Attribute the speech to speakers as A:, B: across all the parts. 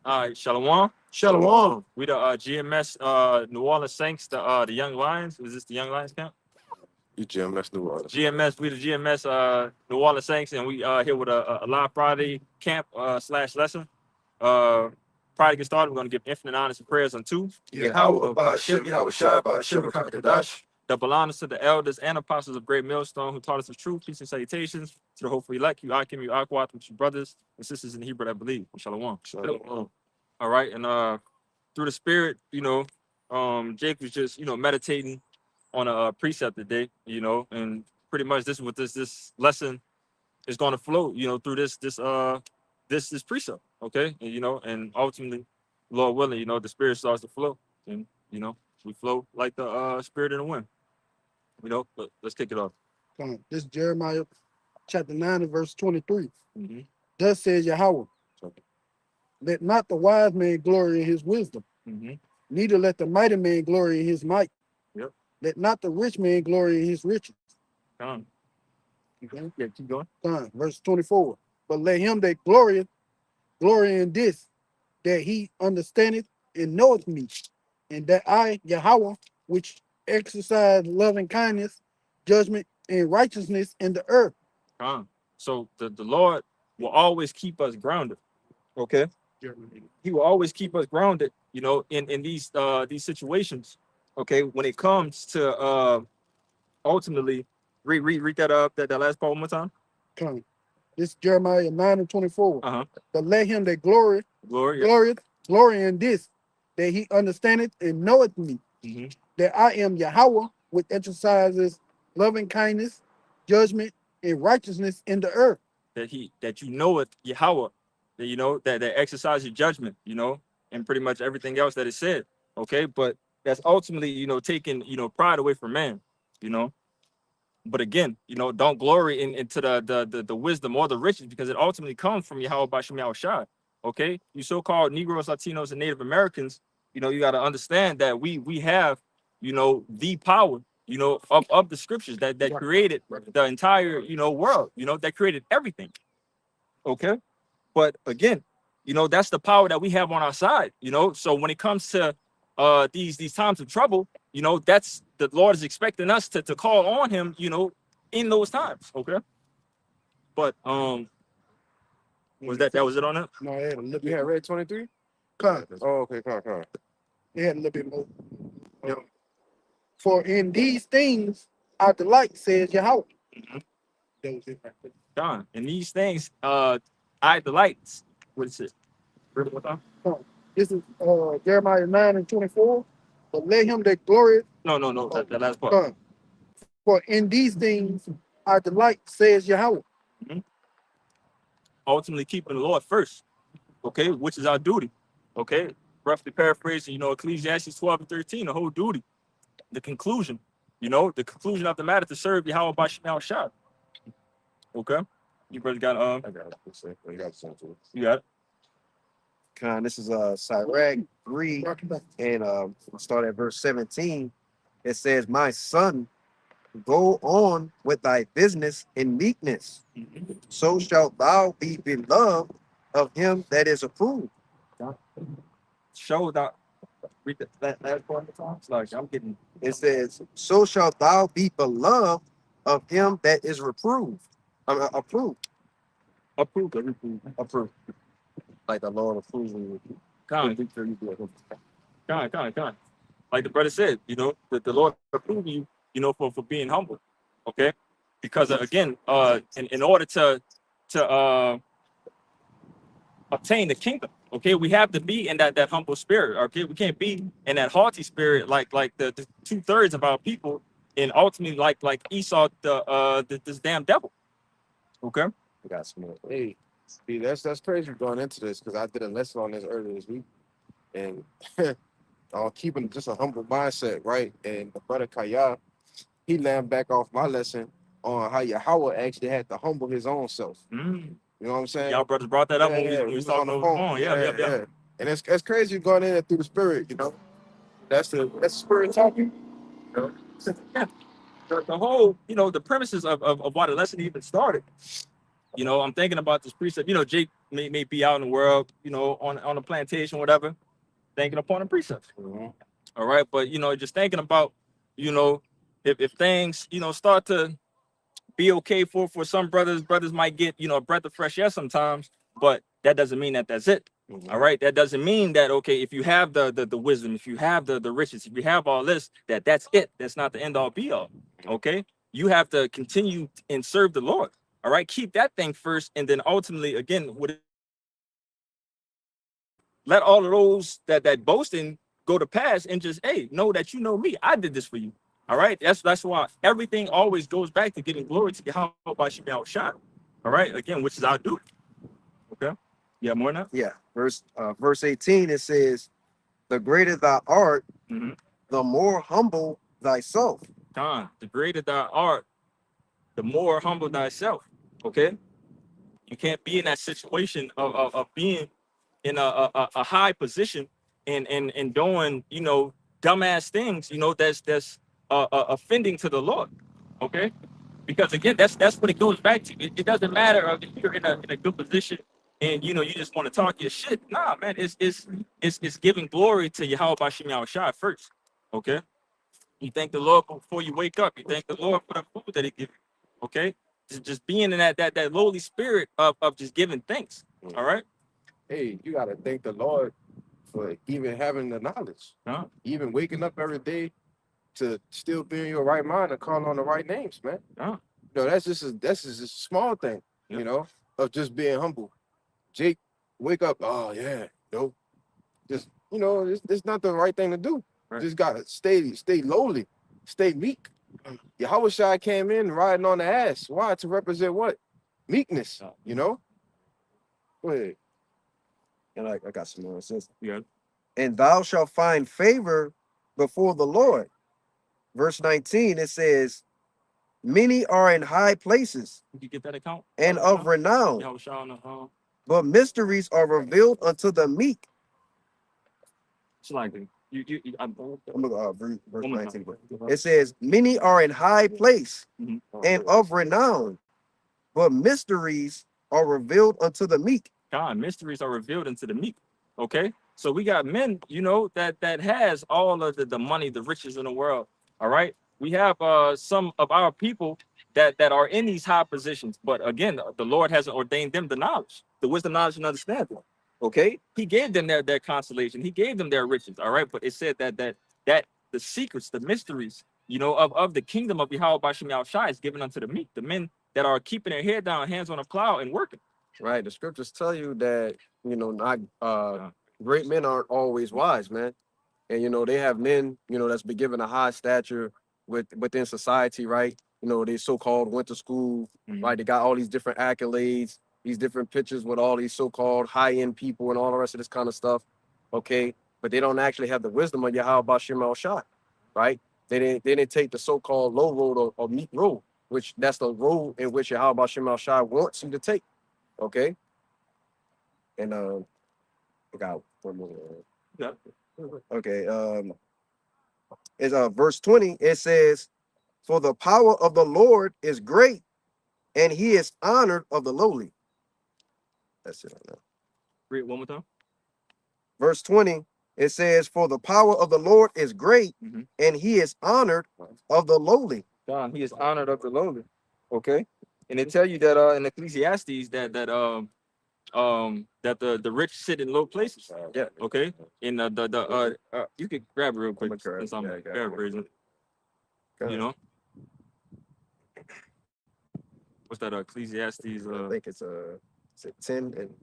A: All right, Shalom.
B: Shalom.
A: We the GMS New Orleans Saints, the Young Lions. Is this the Young Lions camp?
B: You GMS New Orleans.
A: GMS, we the GMS New Orleans Saints, and we here with a live Friday camp slash lesson. Prior to get started, we're gonna give infinite honors and prayers unto
B: Yahweh Ba'ashem, Yahweh Shai Ba'ashem, Kakadash.
A: double honors to the elders and apostles of Great Millstone who taught us the truth, peace and salutations to the hopeful elect, you Akim, you Aquat, with your brothers and sisters in the Hebrew that believe. Shalom.
B: Shalom.
A: All right, and through the spirit, Jake was just meditating on a precept today, and pretty much this is what this lesson is going to flow, through this precept, okay, and ultimately, Lord willing, the spirit starts to flow, and we flow like the spirit in the wind, But let's kick it off.
C: Come on. This is Jeremiah chapter 9 and verse 23.
A: Mm-hmm.
C: Thus says Yahweh, let not the wise man glory in his wisdom,
A: Mm-hmm.
C: neither let the mighty man glory in his might.
A: Yep.
C: Let not the rich man glory in his riches.
A: Come on.
C: Okay.
A: Yeah, keep going.
C: Verse 24. But let him that glorieth glory in this, that he understandeth and knoweth me, and that I, Yahweh, which exercise loving kindness, judgment, and righteousness in the earth.
A: So the Lord will always keep us grounded. Okay. He will always keep us grounded, in these situations. Okay, when it comes to ultimately read that last part one more time.
C: Come. This is Jeremiah 9 and 24.
A: Uh-huh.
C: But let him that glory in this, that he understandeth and knoweth me,
A: Mm-hmm.
C: that I am Yahweh, which exercises loving kindness, judgment, and righteousness in the earth.
A: That you know it, Yahweh, that exercises judgment, and pretty much everything else that is said. Okay, but that's ultimately, taking, pride away from man, But again, don't glory into the wisdom or the riches, because it ultimately comes from Yahweh Ba'ashem Yahweh Shai. Okay, you so-called Negroes, Latinos, and Native Americans, you got to understand that we have, the power, of the scriptures that created the entire, world, that created everything. Okay, but again, that's the power that we have on our side. So when it comes to these times of trouble, that's the Lord is expecting us to call on him, in those times. Okay. But was that was it on that?
C: No, it had a little
B: You
C: bit.
B: had read 23?
C: Come.
B: Oh, okay, come on.
C: It had a little bit more. For in these things I delight, says Yahweh.
A: Mhm.
C: That was it right there.
A: Done. And these things, I delight. What is it? Read it one time?
C: This is Jeremiah 9 and 24. But let him that glorieth.
A: No. That last part.
C: Come. For in these things I delight, says Yahweh.
A: Ultimately keeping the Lord first, okay, which is our duty. Okay, roughly paraphrasing, Ecclesiastes 12 and 13, the whole duty, the conclusion, the conclusion of the matter to serve Yahweh Ba'ashem Yahweh Shai. Okay, you brothers got
B: I got it. You got it.
A: you got it.
D: This is Sirach 3, and start at verse 17. It says, my son, go on with thy business in meekness, so shalt thou be beloved of him that is approved.
A: Show that. Read that last part of the time. It's like I'm getting.
D: It says, so shalt thou be beloved of him that is reproved. Approved.
A: Approved.
D: Like the Lord approves you.
A: Kind. Like the brother said, that the Lord approve you, for being humble. Okay, because again, in order to obtain the kingdom, okay, we have to be in that humble spirit. Okay, we can't be in that haughty spirit like the 2/3 of our people, and ultimately like Esau, this damn devil. Okay.
D: We got some more.
B: Hey, see, that's crazy going into this, because I did a lesson on this earlier this week, and on keeping just a humble mindset, right? And the brother Kaya, he landed back off my lesson on how Yahweh actually had to humble his own self. You know what I'm saying?
A: Y'all brothers brought that up when
B: we
A: we
B: was
A: talking
B: on the
A: over
B: phone.
A: the phone. Yeah.
B: And it's crazy going in through the spirit, That's the spirit talking.
A: Yeah. The whole, the premises of why the lesson even started. I'm thinking about this precept. Jake, may be out in the world, you know, on a plantation, whatever, thinking upon the precepts. All right, but you know, just thinking about, you know, if things, you know, start to be okay for some brothers might get, you know, a breath of fresh air sometimes, but that doesn't mean that that's it. All right, that doesn't mean that, okay, if you have the wisdom, if you have the riches, if you have all this, that's it. That's not the end all be all. Okay, you have to continue and serve the Lord. All right, keep that thing first, and then ultimately, again, let all of those that boasting go to pass, and just, hey, know that you know me. I did this for you. All right, that's why everything always goes back to giving glory to Yahweh by Shemel Shot. All right, again, which is our duty. Okay, yeah, more now.
D: Yeah. Verse 18, it says, the greater thou art,
A: Mhm.
D: the more humble thyself.
A: Don, the greater thou art, the more humble thyself. Okay, you can't be in that situation of being in a high position and doing, you know, dumbass things, you know, that's offending to the Lord. Okay, because again, that's what it goes back to. It doesn't matter if you're in a good position and, you know, you just want to talk your shit. Nah, man, it's giving glory to Yahweh Bashim Yahushua first. Okay, you thank the Lord before you wake up. You thank the Lord for the food that He gives you. Okay, just being in that lowly spirit of just giving thanks. All right.
B: Hey, you gotta thank the Lord for even having the knowledge,
A: Huh?
B: even waking up every day to still be in your right mind and call on the right names, man.
A: Huh?
B: No, that's just a small thing,
A: Yep.
B: you know, of just being humble. Jake, wake up. Oh yeah, no, just, you know, it's not the right thing to do.
A: Right.
B: Just gotta stay lowly, stay meek. Yahweh Shai came in riding on the ass. Why? To represent what? Meekness, you know? Go ahead.
D: And I got some more. It says,
A: Yeah.
D: and thou shalt find favor before the Lord. Verse 19, it says, many are in high places
A: Did you get that account?
D: and of renown,
A: Yeah, I was showing the
D: but mysteries are revealed unto the meek.
A: it's like
D: I'm gonna verse
A: one more
D: 19.
A: time.
D: It says, many are in high place
A: Mhm.
D: and of renown, but mysteries are revealed unto the meek.
A: God, mysteries are revealed into the meek. Okay, so we got men, you know, that has all of the money, the riches in the world. All right, we have some of our people that are in these high positions, but again, the Lord hasn't ordained them the knowledge, the wisdom, knowledge, and understanding. Okay, He gave them their consolation, He gave them their riches. All right, but it said that the secrets, the mysteries, you know, of the kingdom of Yahweh Bashim Yahushua is given unto the meek, the men that are keeping their head down, hands on a plow, and working.
D: Right. The scriptures tell you that, you know, not great men aren't always wise, man. And you know, they have men, you know, that's been given a high stature within society, right? You know, they so-called went to school, right? They got all these different accolades, these different pictures with all these so-called high-end people and all the rest of this kind of stuff. Okay. But they don't actually have the wisdom of Yahweh Bashim El Shah, right? They didn't take the so-called low road or meek road, which that's the road in which Yahweh Bashim El Shah wants you to take. Okay. And I got one more.
A: Yeah.
D: Okay. Is verse 20, it says, for the power of the Lord is great, and he is honored of the lowly. That's it.
A: Read it one more time.
D: Verse 20, it says, for the power of the Lord is great,
A: Mhm.
D: and he is honored of the lowly.
A: God, He is honored of the lowly. Okay, and they tell you that in Ecclesiastes that the rich sit in low places.
D: Yeah.
A: Okay, and you could grab it real quick since I'm
D: Yeah,
A: paraphrasing. You know, what's that? Ecclesiastes.
D: I think it's is it 10 and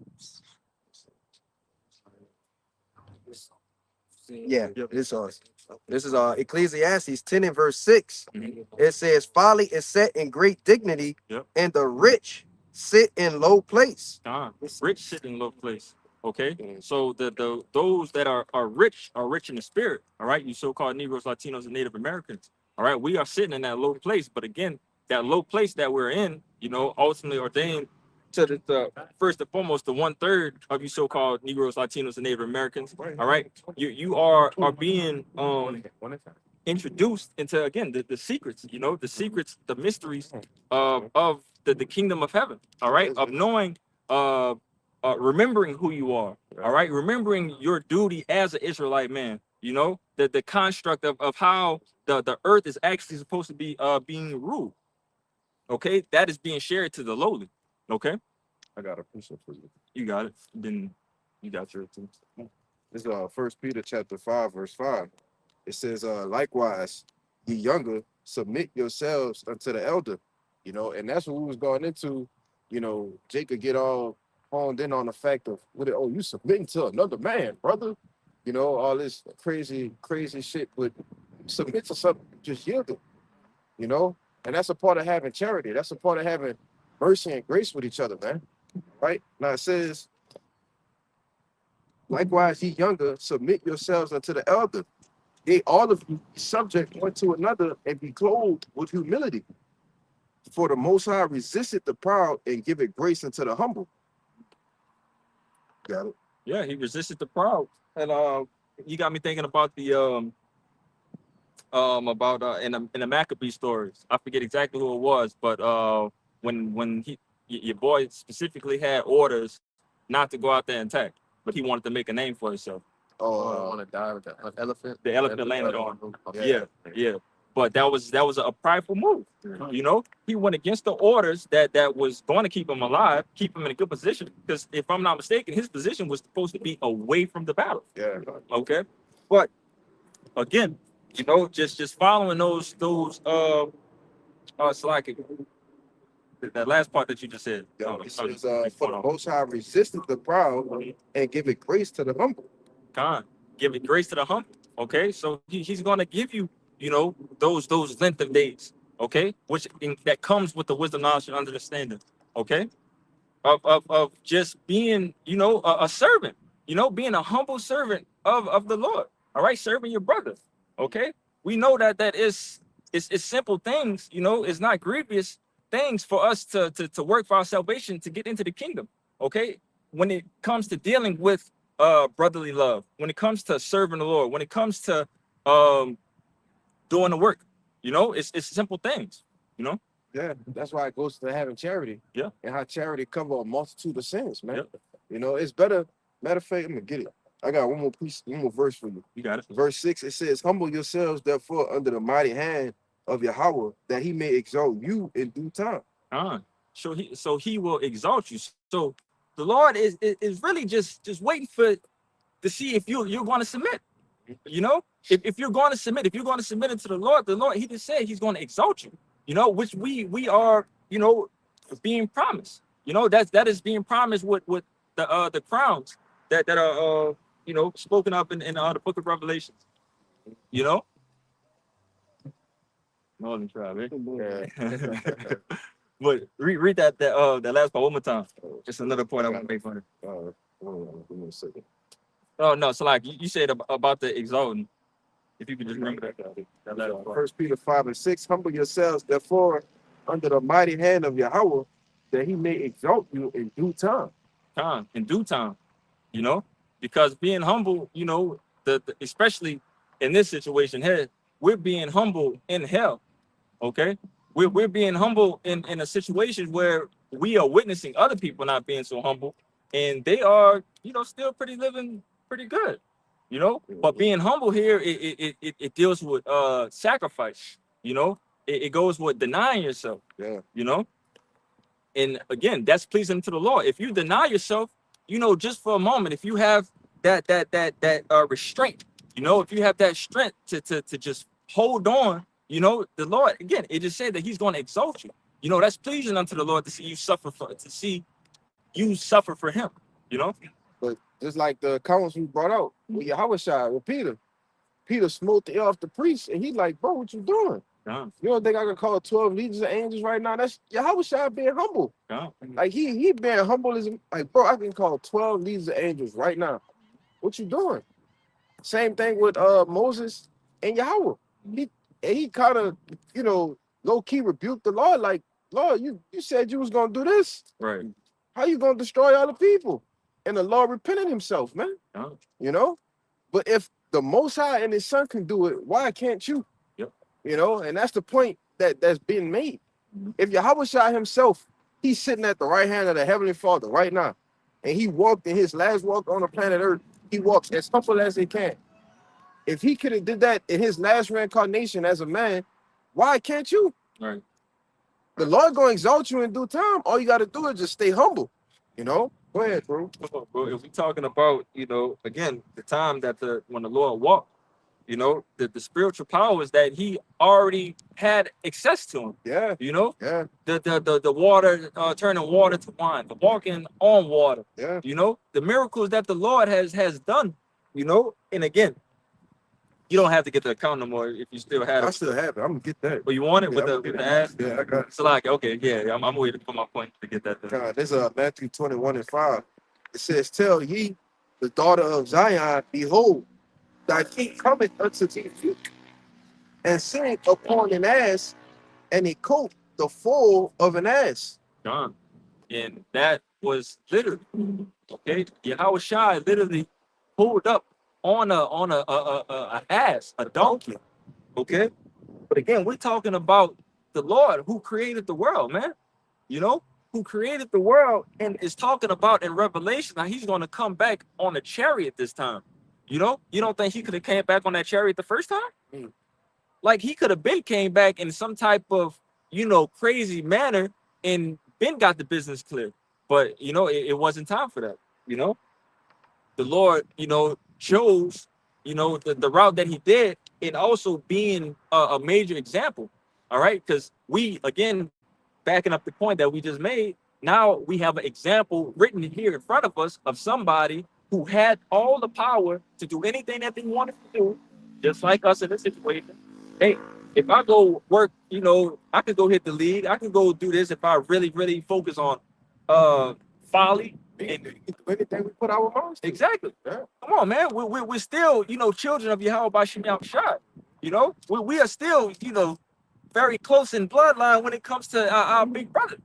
D: yeah,
A: Yep.
D: this is Ecclesiastes 10 and verse 6.
A: Mhm.
D: It says, folly is set in great dignity,
A: Yep.
D: and the rich sit in low place.
A: God, rich sit in low place. Okay, so the those that are rich in the spirit. All right, you so-called Negroes, Latinos, and Native Americans. All right, we are sitting in that low place, but again, that low place that we're in, you know, ultimately ordained to the first and foremost the 1/3 of you so-called Negroes, Latinos, and Native Americans. All right, you are being introduced into, again, the secrets, you know, the secrets, the mysteries of the kingdom of heaven. All right, of knowing remembering who you are. All right, remembering your duty as an Israelite man. You know, the construct of how the earth is actually supposed to be being ruled. Okay, that is being shared to the lowly. Okay,
B: I got a question for you.
A: you got it. Then you got your too.
B: This is 1 Peter chapter 5, verse 5. It says, likewise, ye younger, submit yourselves unto the elder. You know, and that's what we was going into. You know, Jacob get all honed in on the fact of, oh, you submitting to another man, brother. You know, all this crazy shit, but submit to something, just yield it. You know, and that's a part of having charity. That's a part of having mercy and grace with each other, man. Right? Now it says, likewise, ye younger, submit yourselves unto the elder. They all of you be subject one to another and be clothed with humility. For the Most High resisteth the proud and giveth grace unto the humble. Got it?
A: Yeah, he resisted the proud, and you got me thinking about the in the Maccabee stories. I forget exactly who it was, but when your boy specifically had orders not to go out there and attack, but he wanted to make a name for himself.
B: Oh, want to die with an elephant?
A: The elephant landed on him.
B: Yeah.
A: Yeah. But that was a prideful move. You know, he went against the orders that was going to keep him alive, keep him in a good position. Because if I'm not mistaken, his position was supposed to be away from the battle.
B: Yeah.
A: Okay. But again, you know, just following those it's like that last part that you just said.
B: It says, for the Most High resisteth the proud and giveth grace to the humble.
A: God, give it grace to the humble. Okay, so he's gonna give you, you know, those length of days. Okay, which that comes with the wisdom, knowledge, and understanding. Okay, of just being, you know, a servant. You know, being a humble servant of the Lord. All right, serving your brother. Okay, we know that it's simple things. You know, it's not grievous things for us to work for our salvation to get into the kingdom. Okay, when it comes to dealing with brotherly love, when it comes to serving the Lord, when it comes to doing the work, you know, it's simple things, you know.
B: Yeah, that's why it goes to having charity.
A: Yeah.
B: And how charity cover a multitude of sins, man.
A: Yeah.
B: You know, it's better. Matter of fact, I'm gonna get it. I got one more verse for you.
A: You got it.
B: Verse 6, it says, humble yourselves therefore under the mighty hand of Yahweh, that he may exalt you in due time.
A: So he will exalt you. So the Lord is really just waiting to see if you're going to submit. You know, if you're going to submit, into the Lord, he just said he's going to exalt you. You know, which we are, you know, being promised. You know, that is being promised with the crowns that are you know, spoken up in the book of Revelations. You know. Northern tribe, eh? But read that last part one more time. Just another point I want to make for it.
B: Hold on, give me a second.
A: Oh no, so like you said about the exalting. If you could just remember that last part.
B: 1 Peter 5 and 6, humble yourselves therefore under the mighty hand of Yahweh, that he may exalt you in due time.
A: In due time, you know, because being humble, you know, the especially in this situation here, we're being humble in hell. Okay, we're being humble in a situation where we are witnessing other people not being so humble, and they are, you know, still living pretty good, you know. But being humble here, it deals with sacrifice. You know, it goes with denying yourself.
B: Yeah.
A: You know, and again, that's pleasing to the Lord. If you deny yourself, you know, just for a moment, if you have that restraint, you know, if you have that strength to just hold on. You know, the Lord, again, it just said that he's going to exalt you. You know, that's pleasing unto the Lord to see you suffer for him, you know?
B: But just like the accounts we brought out with Yahweh with Peter smote the ear off the priest, and he like, bro, what you doing? You don't think I can call 12 legions of angels right now? That's Yahweh being humble. Like he being humble is like, bro, I can call 12 legions of angels right now. What you doing? Same thing with Moses and Yahweh. He kind of, you know, low-key rebuked the Lord, like, Lord, you said you was gonna do this.
A: Right.
B: How you gonna destroy all the people? And the Lord repented himself, man. You know? But if the Most High and his son can do it, why can't you?
A: Yep.
B: You know, and that's the point that's being made. If Yahweh himself, he's sitting at the right hand of the Heavenly Father right now. and he walked in his last walk on the planet Earth, he walks as humble as he can. If he could have did that in his last reincarnation as a man, why can't you?
A: Right.
B: The Lord gonna exalt you in due time. All you gotta do is just stay humble. You know? Go ahead, bro.
A: Bro, if we talking about, again, the time that when the Lord walked, the spiritual powers that he already had access to him.
B: Yeah, yeah,
A: The water, turning water to wine, the walking on water,
B: yeah.
A: the miracles that the Lord has done, and again, you don't have to get the account no more if you still have
B: I
A: it.
B: still have it. I'm gonna get that.
A: But you want it
B: Yeah,
A: with
B: I'm
A: the
B: gonna
A: with
B: get
A: the
B: it.
A: ass?
B: Yeah, I got it.
A: So like, okay, yeah, I'm waiting for my point to get that done.
B: God, this is Matthew 21:5. It says, "Tell ye the daughter of Zion, behold, thy king cometh unto thee, and sitting upon an ass, and a coat the foal of an ass."
A: John. And that was literally, okay, Yahweh Shai literally pulled up on a ass, a donkey. Okay. But again, we're talking about the Lord who created the world, man. Who created the world and is talking about in Revelation how he's going to come back on a chariot this time. You don't think he could have came back on that chariot the first time?
B: Mm.
A: Like he could have been came back in some type of, crazy manner and been got the business clear. But, it wasn't time for that. The Lord, chose, the route that he did, and also being a major example. All right. Because we, again, backing up the point that we just made, now we have an example written here in front of us of somebody who had all the power to do anything that they wanted to do, just like us in this situation. Hey, if I go work, I could go hit the league. I could go do this if I really, really focus on folly. And
B: Anything we put our minds to.
A: exactly.
B: Yeah.
A: Come on, man. We're still, children of Yahweh Bashem Shai. We are still, very close in bloodline when it comes to our big brother.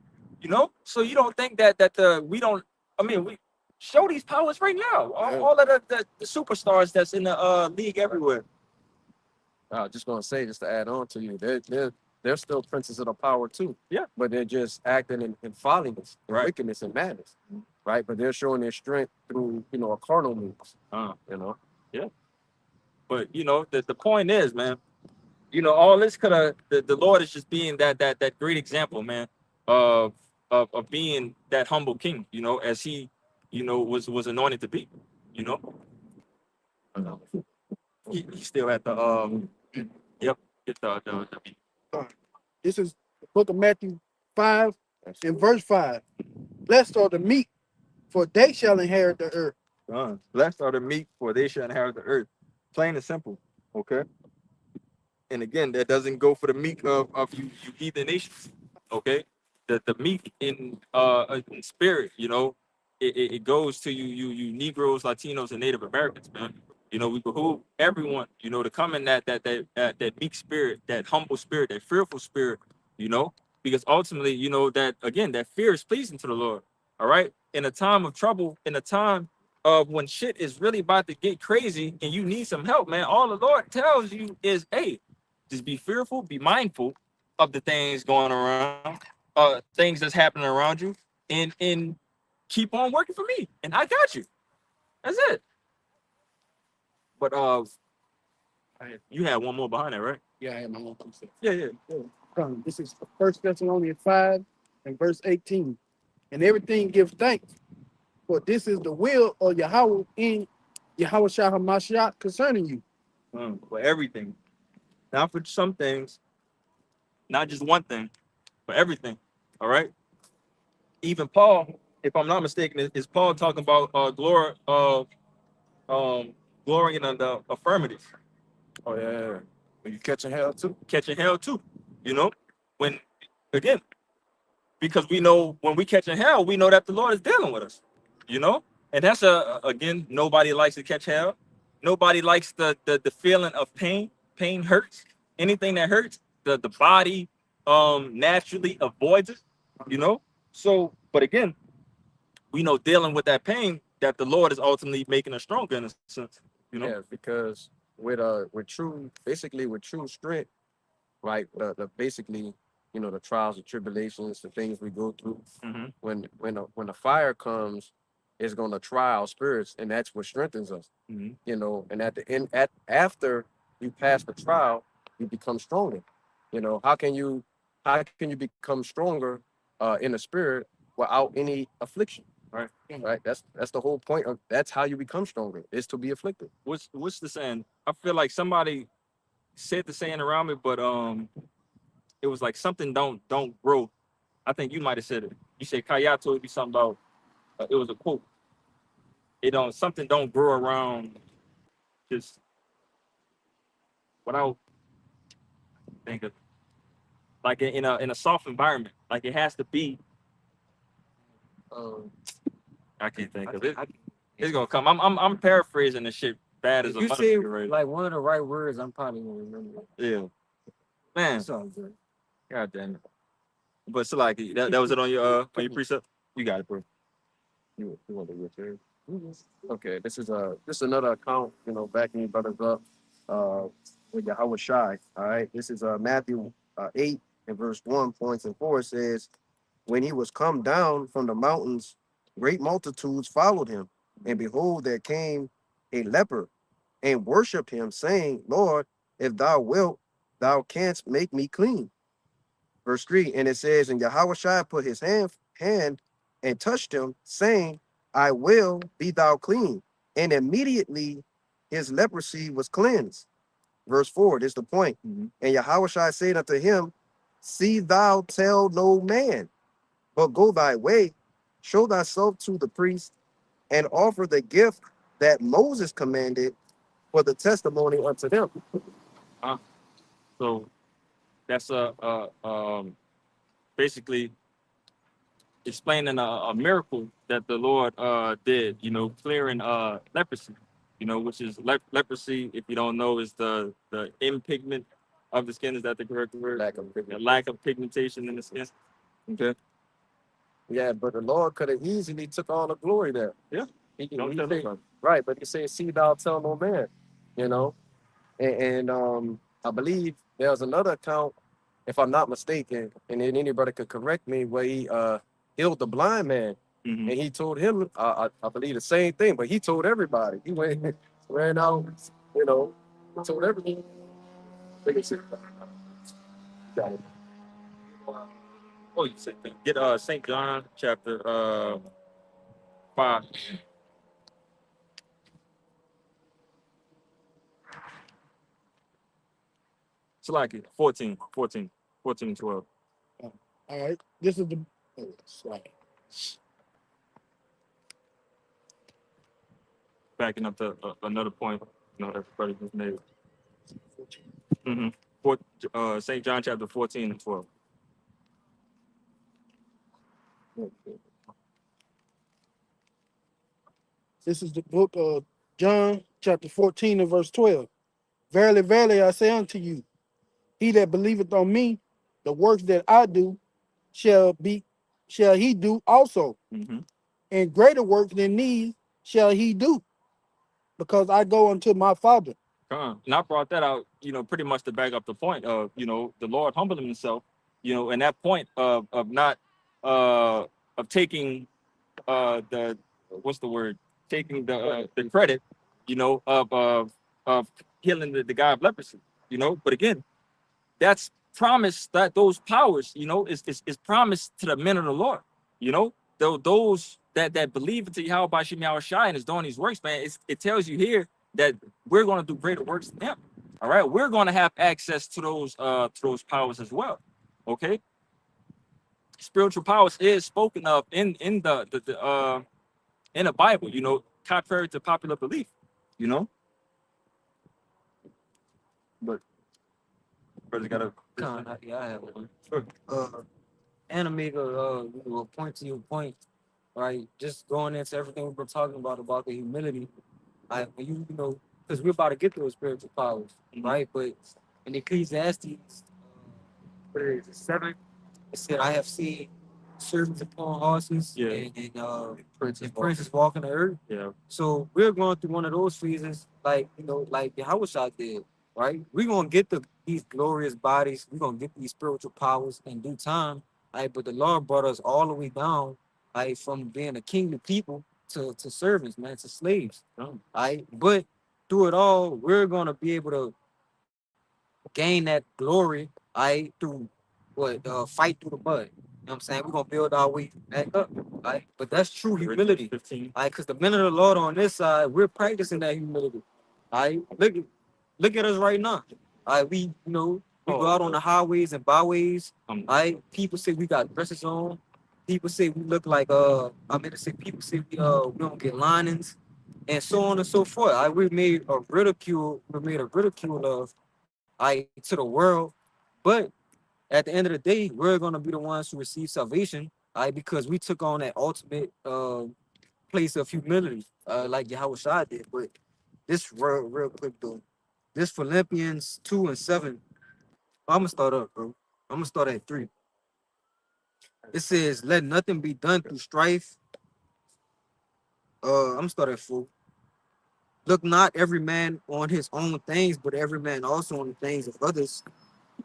A: So you don't think that we don't. I mean, we show these powers right now.
B: Yeah.
A: All of the superstars that's in the league everywhere.
D: Just gonna say, just to add on to you, they're still princes of the power too.
A: Yeah.
D: But they're just acting in folliness, and
A: Right.
D: wickedness and madness, right? But they're showing their strength through, a carnal means,
A: But the point is, man. All this could have the Lord is just being that great example, man, of being that humble king, as he, was anointed to be, he still had the yep, get the beat.
C: This is the book of Matthew 5 and verse 5. Blessed are the meek, for they shall inherit the earth.
A: Blessed are the meek, for they shall inherit the earth. Plain and simple. Okay. And again, that doesn't go for the meek of you heathen nations. Okay. The meek in spirit, it goes to you Negroes, Latinos, and Native Americans, man. We behoove everyone, to come in that meek spirit, that humble spirit, that fearful spirit, because ultimately, that again, that fear is pleasing to the Lord. All right. In a time of trouble, in a time of when shit is really about to get crazy and you need some help, man, all the Lord tells you is, hey, just be fearful, be mindful of the things going around, things that's happening around you, and keep on working for me. And I got you. That's it. But you had one more behind that, right?
C: Yeah, I have my own concept.
A: Yeah.
C: This is 1 Thessalonians 5 and verse 18. And everything give thanks, for this is the will of Yahweh in Yahweh Shah HaMashiach concerning you.
A: For everything. Not for some things, not just one thing, for everything. All right. Even Paul, if I'm not mistaken, is Paul talking about glorying in the affirmities.
B: Oh yeah. When you catching hell too.
A: Catching hell too. When again, because we know when we catching hell, we know that the Lord is dealing with us. And that's again, nobody likes to catch hell. Nobody likes the feeling of pain. Pain hurts. Anything that hurts, the body naturally avoids it. So, but again, we know dealing with that pain that the Lord is ultimately making us stronger in a sense.
D: Yeah, because with true strength, right? The basically, the trials and tribulations, the things we go through.
A: Mhm.
D: When the fire comes,
B: is going to try our spirits, and that's what strengthens us.
A: Mhm.
B: You know, and at the end, after you pass the trial, you become stronger. You know, how can you become stronger in the spirit without any affliction?
A: Right.
B: Right. That's the whole point of that's how you become stronger is to be afflicted.
A: What's the saying? I feel like somebody said the saying around me, but it was like something don't grow. I think you might have said it. You said Kaya told you something about it was a quote. It don't something don't grow around just without think of like in a soft environment. Like it has to be. I can't think of it. It's gonna come. I'm paraphrasing this shit bad as
E: If
A: a
E: you say
A: motherfucker right.
E: like one of the right words, I'm probably gonna remember it.
A: Yeah, man.
E: It's all good.
A: God damn it. But so like that was it on your precept. You got it, bro.
B: You want to return? Okay, this is another account, you know, backing you brothers up with Yahweh Shai. All right, this is Matthew 8 and verse 1 points and 4 says, when he was come down from the mountains, great multitudes followed him, and behold, there came a leper and worshiped him, saying, Lord, if thou wilt, thou canst make me clean. Verse 3, and it says, and Yahweh Shai put his hand and touched him, saying, I will be thou clean. And immediately his leprosy was cleansed. Verse 4, this is the point.
A: Mhm.
B: And Yahweh Shai said unto him, see thou tell no man, but go thy way, show thyself to the priest, and offer the gift that Moses commanded for the testimony unto them.
A: So that's basically explaining a miracle that the Lord did, you know, clearing leprosy, you know, which is leprosy, if you don't know, is the impigment of the skin. Is that the correct word?
B: Lack of
A: The
B: pigment.
A: lack of pigmentation in the skin. Okay.
B: Yeah, but the Lord could have easily took all the glory there.
A: Yeah.
B: He
A: Don't
B: he
A: tell
B: said-
A: nobody.
B: right, but he said, see thou tell no man, you know. And I believe there was another account, if I'm not mistaken, and then anybody could correct me, where he healed the blind man.
A: Mhm.
B: And he told him, I believe the same thing, but he told everybody. He went ran out, you know, told everybody. Got it.
A: Oh, you said that. Get St. John chapter 5. It's like it. 14 and 12.
C: All right. This is the slide.
A: Backing up to another point, you know, everybody just made. Mm-hmm. St. John chapter 14 and 12.
C: This is the book of John, chapter 14 and verse 12. Verily, verily, I say unto you, he that believeth on me, the works that I do shall he do also,
A: Mm-hmm.
C: and greater works than these shall he do, because I go unto my Father.
A: And I brought that out, you know, pretty much to back up the point of, you know, the Lord humbling himself, you know, and that point of not of taking the what's the word, taking the credit, you know, of healing the guy of leprosy, you know. But again, that's promised, that those powers, you know, is promised to the men of the Lord, you know. Those that believe into Yahweh by Shem Yahweh Shai and is doing these works, man. It tells you here that we're going to do greater works than him. All right, we're going to have access to those powers as well. Okay, spiritual powers is spoken of in the Bible, you know, contrary to popular belief, you know. But brother got a
E: Yeah, I have one.
A: Sure.
E: Animator, will point to your point, right? Just going into everything we've been talking about the humility. When you know, because we're about to get those spiritual powers,
A: Mhm.
E: right? But in Ecclesiastes, where is it, 7? It said, I have seen servants upon horses,
A: Yeah.
E: and princes walking the earth.
A: Yeah.
E: So we're going through one of those phases, like, you know, like Yahweh Shai did, right? We're gonna get these glorious bodies, we're gonna get these spiritual powers in due time. But the Lord brought us all the way down, from being a kingly people to servants, man, to slaves. All right, but through it all, we're gonna be able to gain that glory, all right, through what fight through the mud. You know what I'm saying? We're gonna build our way back up, all right? But that's true humility.
A: 15.
E: All right, because the men of the Lord on this side, we're practicing that humility. All right, look at us right now. All right, we go out on the highways and byways. All right, people say we got dresses on. People say we look like people say we don't get linings, and so on and so forth. All right, we made a ridicule of to the world, but at the end of the day, we're gonna be the ones who receive salvation, all right, because we took on that ultimate place of humility, like Yahweh Shai did. But this real quick though, this Philippians 2:7. I'm gonna start up, bro. I'm gonna start at 3. It says, "Let nothing be done through strife." I'm gonna start at 4. Look not every man on his own things, but every man also on the things of others.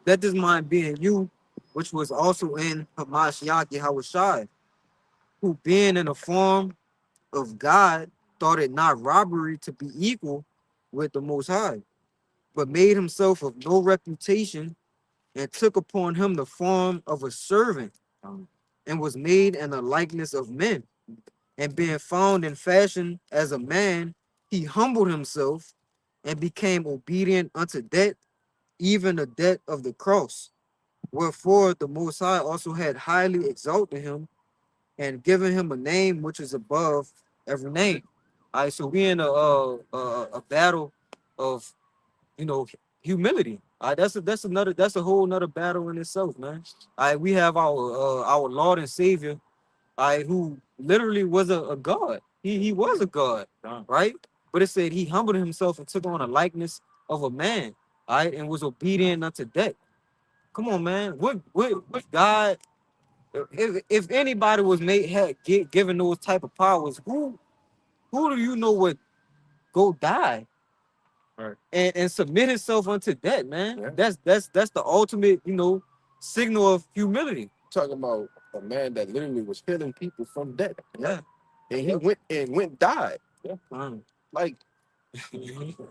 E: Let this mind be in you, which was also in Hamashiach Yahweh Shai, who being in the form of God, thought it not robbery to be equal with the Most High, but made himself of no reputation, and took upon him the form of a servant, and was made in the likeness of men. And being found in fashion as a man, he humbled himself and became obedient unto death, even the death of the cross. Wherefore the Most High also had highly exalted him and given him a name which is above every name. All right, so we in a battle of humility. All right, that's a whole nother battle in itself, man. All right, we have our Lord and Savior, all right, who literally was a god. He was a god, right? But it said he humbled himself and took on a likeness of a man, all right, and was obedient unto death. Come on, man. What God? If anybody was given those type of powers, who do you know would go die
A: Right.
E: and submit himself unto death, man?
B: Yeah.
E: That's the ultimate, signal of humility.
B: Talking about a man that literally was healing people from death.
E: Yeah.
B: And he went died.
A: Yeah.
B: Like,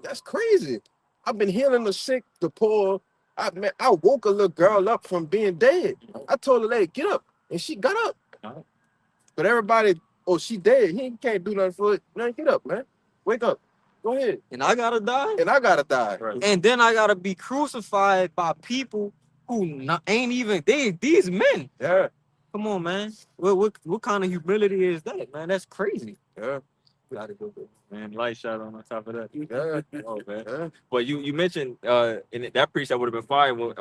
B: that's crazy. I've been healing the sick, the poor. I woke a little girl up from being dead. I told her, "Lady, get up," and she got up.
A: Right.
B: But everybody, oh, she dead. He can't do nothing for it. Man, get up, man. Wake up. Go ahead.
E: And I gotta die.
B: And I gotta die.
A: Right.
E: And then I gotta be crucified by people who ain't even these men.
B: Yeah.
E: Come on, man. What kind of humility is that, man? That's crazy.
B: Yeah.
E: Gotta go,
A: Man, light shot on top of that.
B: Yeah.
A: Oh man.
B: Yeah.
A: But you mentioned in that preach that would have been fire when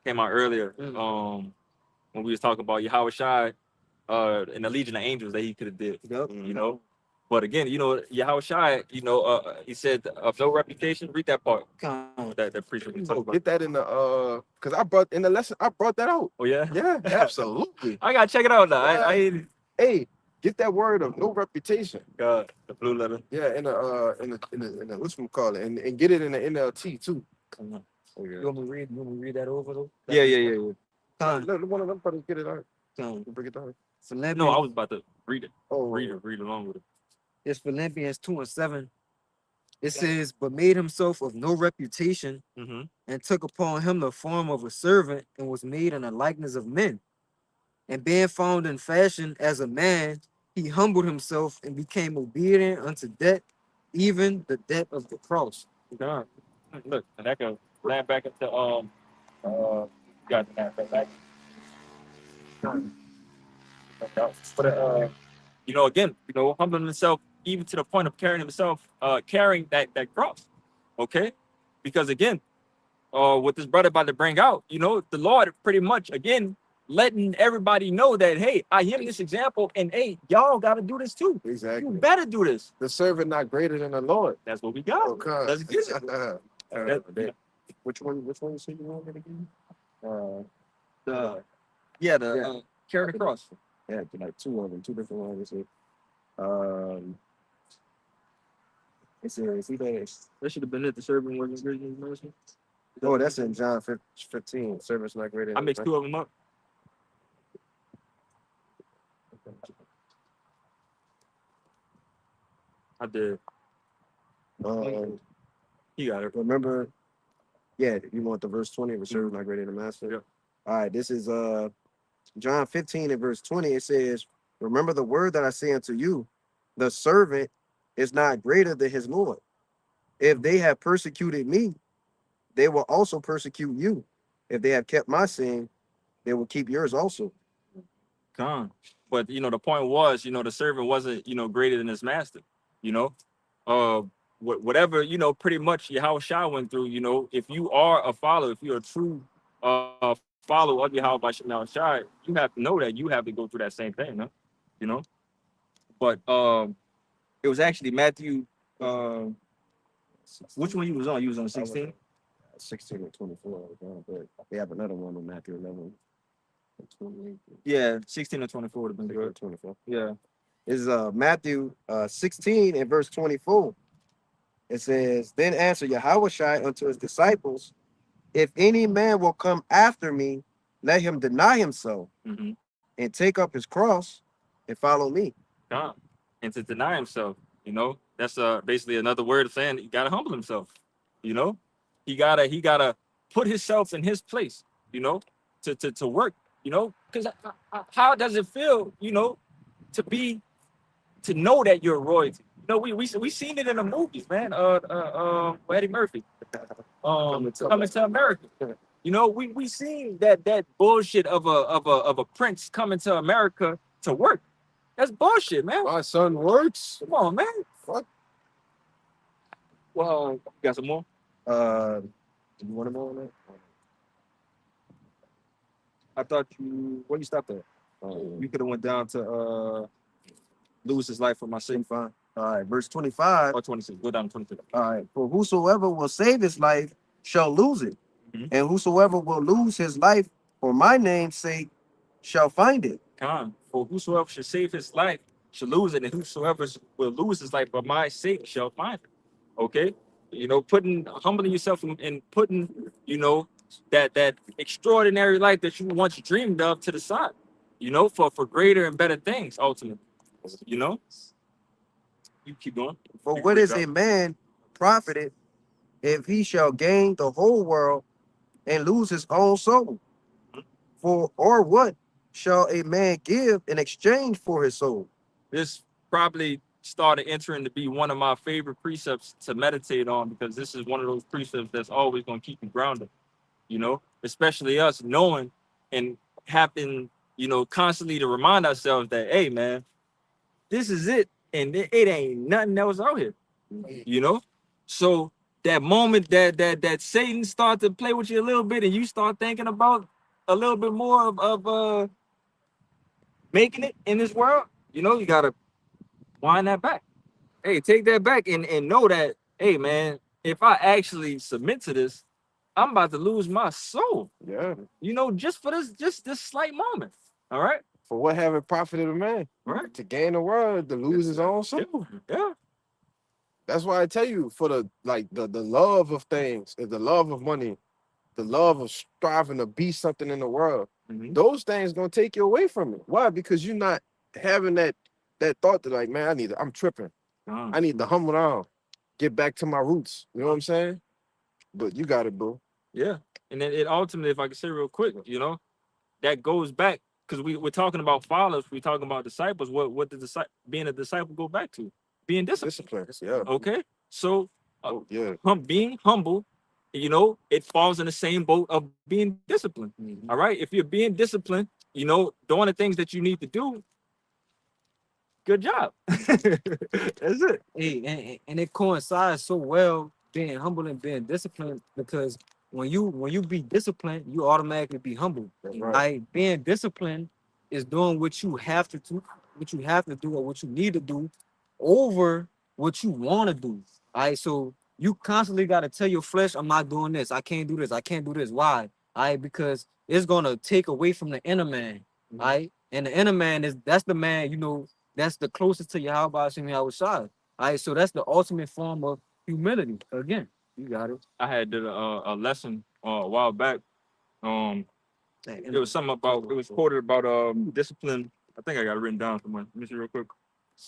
A: came out earlier. When we was talking about Yahweh Shai and the Legion of Angels that he could have did.
E: Yep.
A: You know. But again, Yahweh Shai, he said of no reputation. Read that part. That preacher we talked about.
B: Get that in the because I brought in the lesson. I brought that out.
A: Oh yeah.
B: Yeah, absolutely.
A: I gotta check it out now.
B: Yeah. Hey, get that word of no reputation.
A: the blue letter.
B: Yeah, in the what's we call it, and get it in the NLT too.
E: Come on. You want me to read that over though?
A: Yeah.
B: Let one of them brothers get it out.
E: Come.
B: Bring it down.
E: Philippians,
A: No, I was about to read it.
B: Oh,
A: Read along with it.
E: it's Philippians 2:7. It says, but made himself of no reputation,
A: Mm-hmm.
E: and took upon him the form of a servant, and was made in the likeness of men. And being found in fashion as a man, he humbled himself and became obedient unto death, even the death of the cross.
A: God. Look, and that goes land back into got that back. But again, humbling himself even to the point of carrying that cross. Okay? Because again, what this brother about to bring out, the Lord pretty much again letting everybody know that, hey, I am this example, and hey, y'all gotta do this too.
B: exactly.
A: You better do this.
B: The servant not greater than the Lord.
A: That's what we got.
B: Okay.
A: Let's get it.
B: Which one you say you wanted again?
A: Carry the cross.
B: Yeah, like two of them, two different ones.
E: That should have been it. The servant wasn't greater than mercy.
B: Oh, that's in John 15. Servant's not greater than
A: I mixed two of them up. I did. He got it.
D: Remember, yeah, you want the verse 20, the servant not greater than the master.
A: Yep.
D: All right, this is John 15 and verse 20. It says, remember the word that I say unto you, the servant is not greater than his Lord. If they have persecuted me, they will also persecute you. If they have kept my saying, they will keep yours also.
A: Con. But you know, the point was, you know, the servant wasn't, you know, greater than his master. You know, whatever, you know, pretty much Yahweh Shai went through. You know, if you are a follower, if you're a true follower of Yahweh Shai, you have to know that you have to go through that same thing. No? You know, but it was actually Matthew. Which one you was on? You was on 16.
D: 16 and 24. But they have another one on Matthew 11. 28.
A: Yeah, 16 or 24 would have been good.
D: 24.
A: Yeah.
D: Is Matthew 16 and verse 24. It says, then answered Yahushua unto his disciples, if any man will come after me, let him deny himself
A: Mm-hmm.
D: and take up his cross and follow me.
A: God. And to deny himself, you know, that's basically another word of saying he gotta humble himself. You know, he gotta put himself in his place. You know, to work. You know, because how does it feel? You know, to know that you're royalty. You know, we seen it in the movies, man. Eddie Murphy, Coming to America. You know, we seen that bullshit of a prince coming to America to work. That's bullshit, man.
B: My son works.
A: Come on, man.
B: Fuck.
A: Well, you got some more?
D: You want to know on that?
A: I thought where you stopped at? You could have went down to lose his life for my sake.
D: Fine. All right, verse 25.
A: Or 26. Go down to 26.
D: All right, for whosoever will save his life shall lose it,
A: Mhm.
D: and whosoever will lose his life for my name's sake shall find it.
A: Con. For whosoever should save his life shall lose it, and whosoever will lose his life for my sake shall find it. Okay? You know, humbling yourself and putting, you know, that extraordinary life that you once dreamed of to the side, you know, for greater and better things ultimately. You know? You keep going.
D: For
A: You
D: what
A: can
D: is
A: read
D: a man profited if he shall gain the whole world and lose his own soul? For or what shall a man give in exchange for his soul?
A: This probably started entering to be one of my favorite precepts to meditate on, because this is one of those precepts that's always going to keep you grounded, you know, especially us knowing and having, you know, constantly to remind ourselves that, hey, man, this is it. And it ain't nothing else out here, you know? So that moment that Satan starts to play with you a little bit and you start thinking about a little bit more of making it in this world, you know, you got to wind that back. Hey, take that back and know that, hey, man, if I actually submit to this, I'm about to lose my soul.
B: Yeah.
A: You know, just for this slight moment. All right.
B: For what have it profited a man?
A: Right.
B: To gain the world, to lose his own soul.
A: Yeah.
B: That's why I tell you, for the love of things, the love of money, the love of striving to be something in the world,
A: Mhm.
B: those things gonna take you away from it. Why? Because you're not having that thought that, like, man, I'm tripping. I need to humble down, get back to my roots. You know what I'm saying? But you got it, bro.
A: Yeah. And then it ultimately, if I can say real quick, you know, that goes back, because we're talking about followers, we're talking about disciples. What the being a disciple go back to? Being disciplined.
B: Discipline. Yeah.
A: Okay. So
B: Oh, yeah.
A: being humble, you know, it falls in the same boat of being disciplined.
B: Mhm.
A: All right. If you're being disciplined, you know, doing the things that you need to do, good job. That's it.
E: Hey, and it coincides so well being humble and being disciplined, because when you be disciplined, you automatically be humble.
B: That's right.
E: Like, being disciplined is doing what you have to do, or what you need to do over what you want to do. All right, so you constantly got to tell your flesh, I'm not doing this, I can't do this, I can't do this. Why? All right, because it's gonna take away from the inner man. All right, and the inner man that's the man, you know, that's the closest to Yahweh Hashem Yahweh. All right, so that's the ultimate form of humility. Again, you got it.
A: I had did a lesson a while back. It was something about, it was quoted about discipline. I think I got it written down somewhere. Let me see real quick.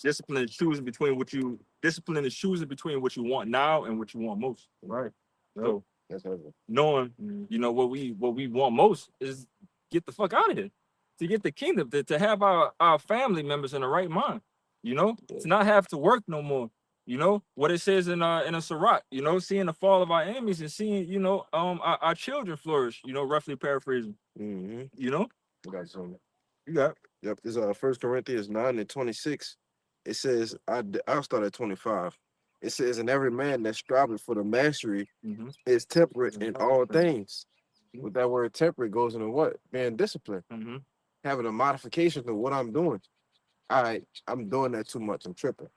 A: Discipline is choosing between what you discipline is choosing between what you want now and what you want most.
B: Right.
A: So
B: That's heavy.
A: knowing, you know, what we want most is get the fuck out of here, to get the kingdom, to have our family members in the right mind, you know, to not have to work no more. You know what it says in a Sirach, you know, seeing the fall of our enemies and seeing, you know, our children flourish, you know, roughly paraphrasing,
B: Mm-hmm.
A: you know.
B: I got some.
A: You got
B: Yep. This First Corinthians 9:26. It says, I'll start at 25. It says, and every man that striving for the mastery
A: mm-hmm.
B: is temperate in all things. With that word temperate goes into what? Being disciplined,
A: Mm-hmm.
B: having a modification to what I'm doing. All right, I'm doing that too much. I'm tripping.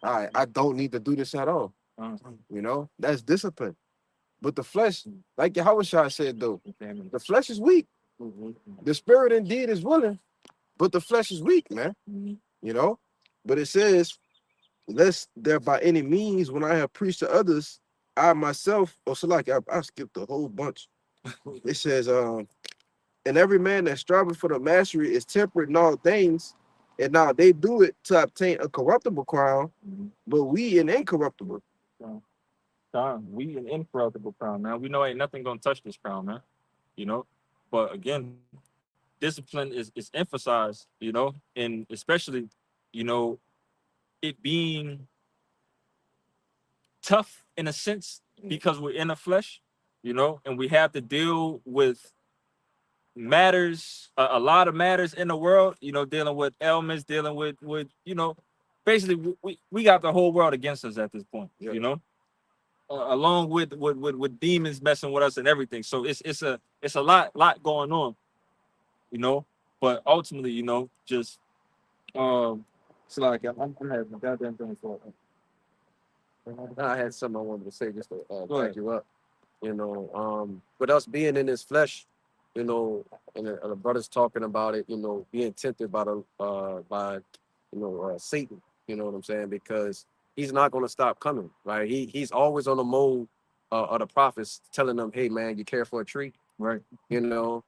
B: All right, I don't need to do this at all. You know, that's discipline. But the flesh, like Yahweh said, though, the flesh is weak. The spirit indeed is willing, but the flesh is weak, man. You know, but it says, lest there by any means, when I have preached to others, I myself, or so like I skipped a whole bunch. It says, and every man that striving for the mastery is temperate in all things, and now they do it to obtain a corruptible crown, but we an incorruptible.
A: We an incorruptible crown, man. We know ain't nothing gonna touch this crown, man. You know, but again, discipline is emphasized, you know, and especially, you know, it being tough in a sense because we're in the flesh, you know, and we have to deal with matters, a lot of matters in the world, you know, dealing with ailments, dealing with you know, basically we got the whole world against us at this point, you know, along with demons messing with us and everything. So it's a lot going on, you know, but ultimately, you know, just it's like I'm having a goddamn thing for it.
D: I had something I wanted to say just to
A: Go
D: back
A: ahead.
D: you up. You know, with us being in this flesh, you know, and the brothers talking about it, you know, being tempted by Satan. You know what I'm saying? Because he's not going to stop coming, right? He's always on the mode of the prophets telling them, hey man, you care for a tree,
A: Right.
D: you know,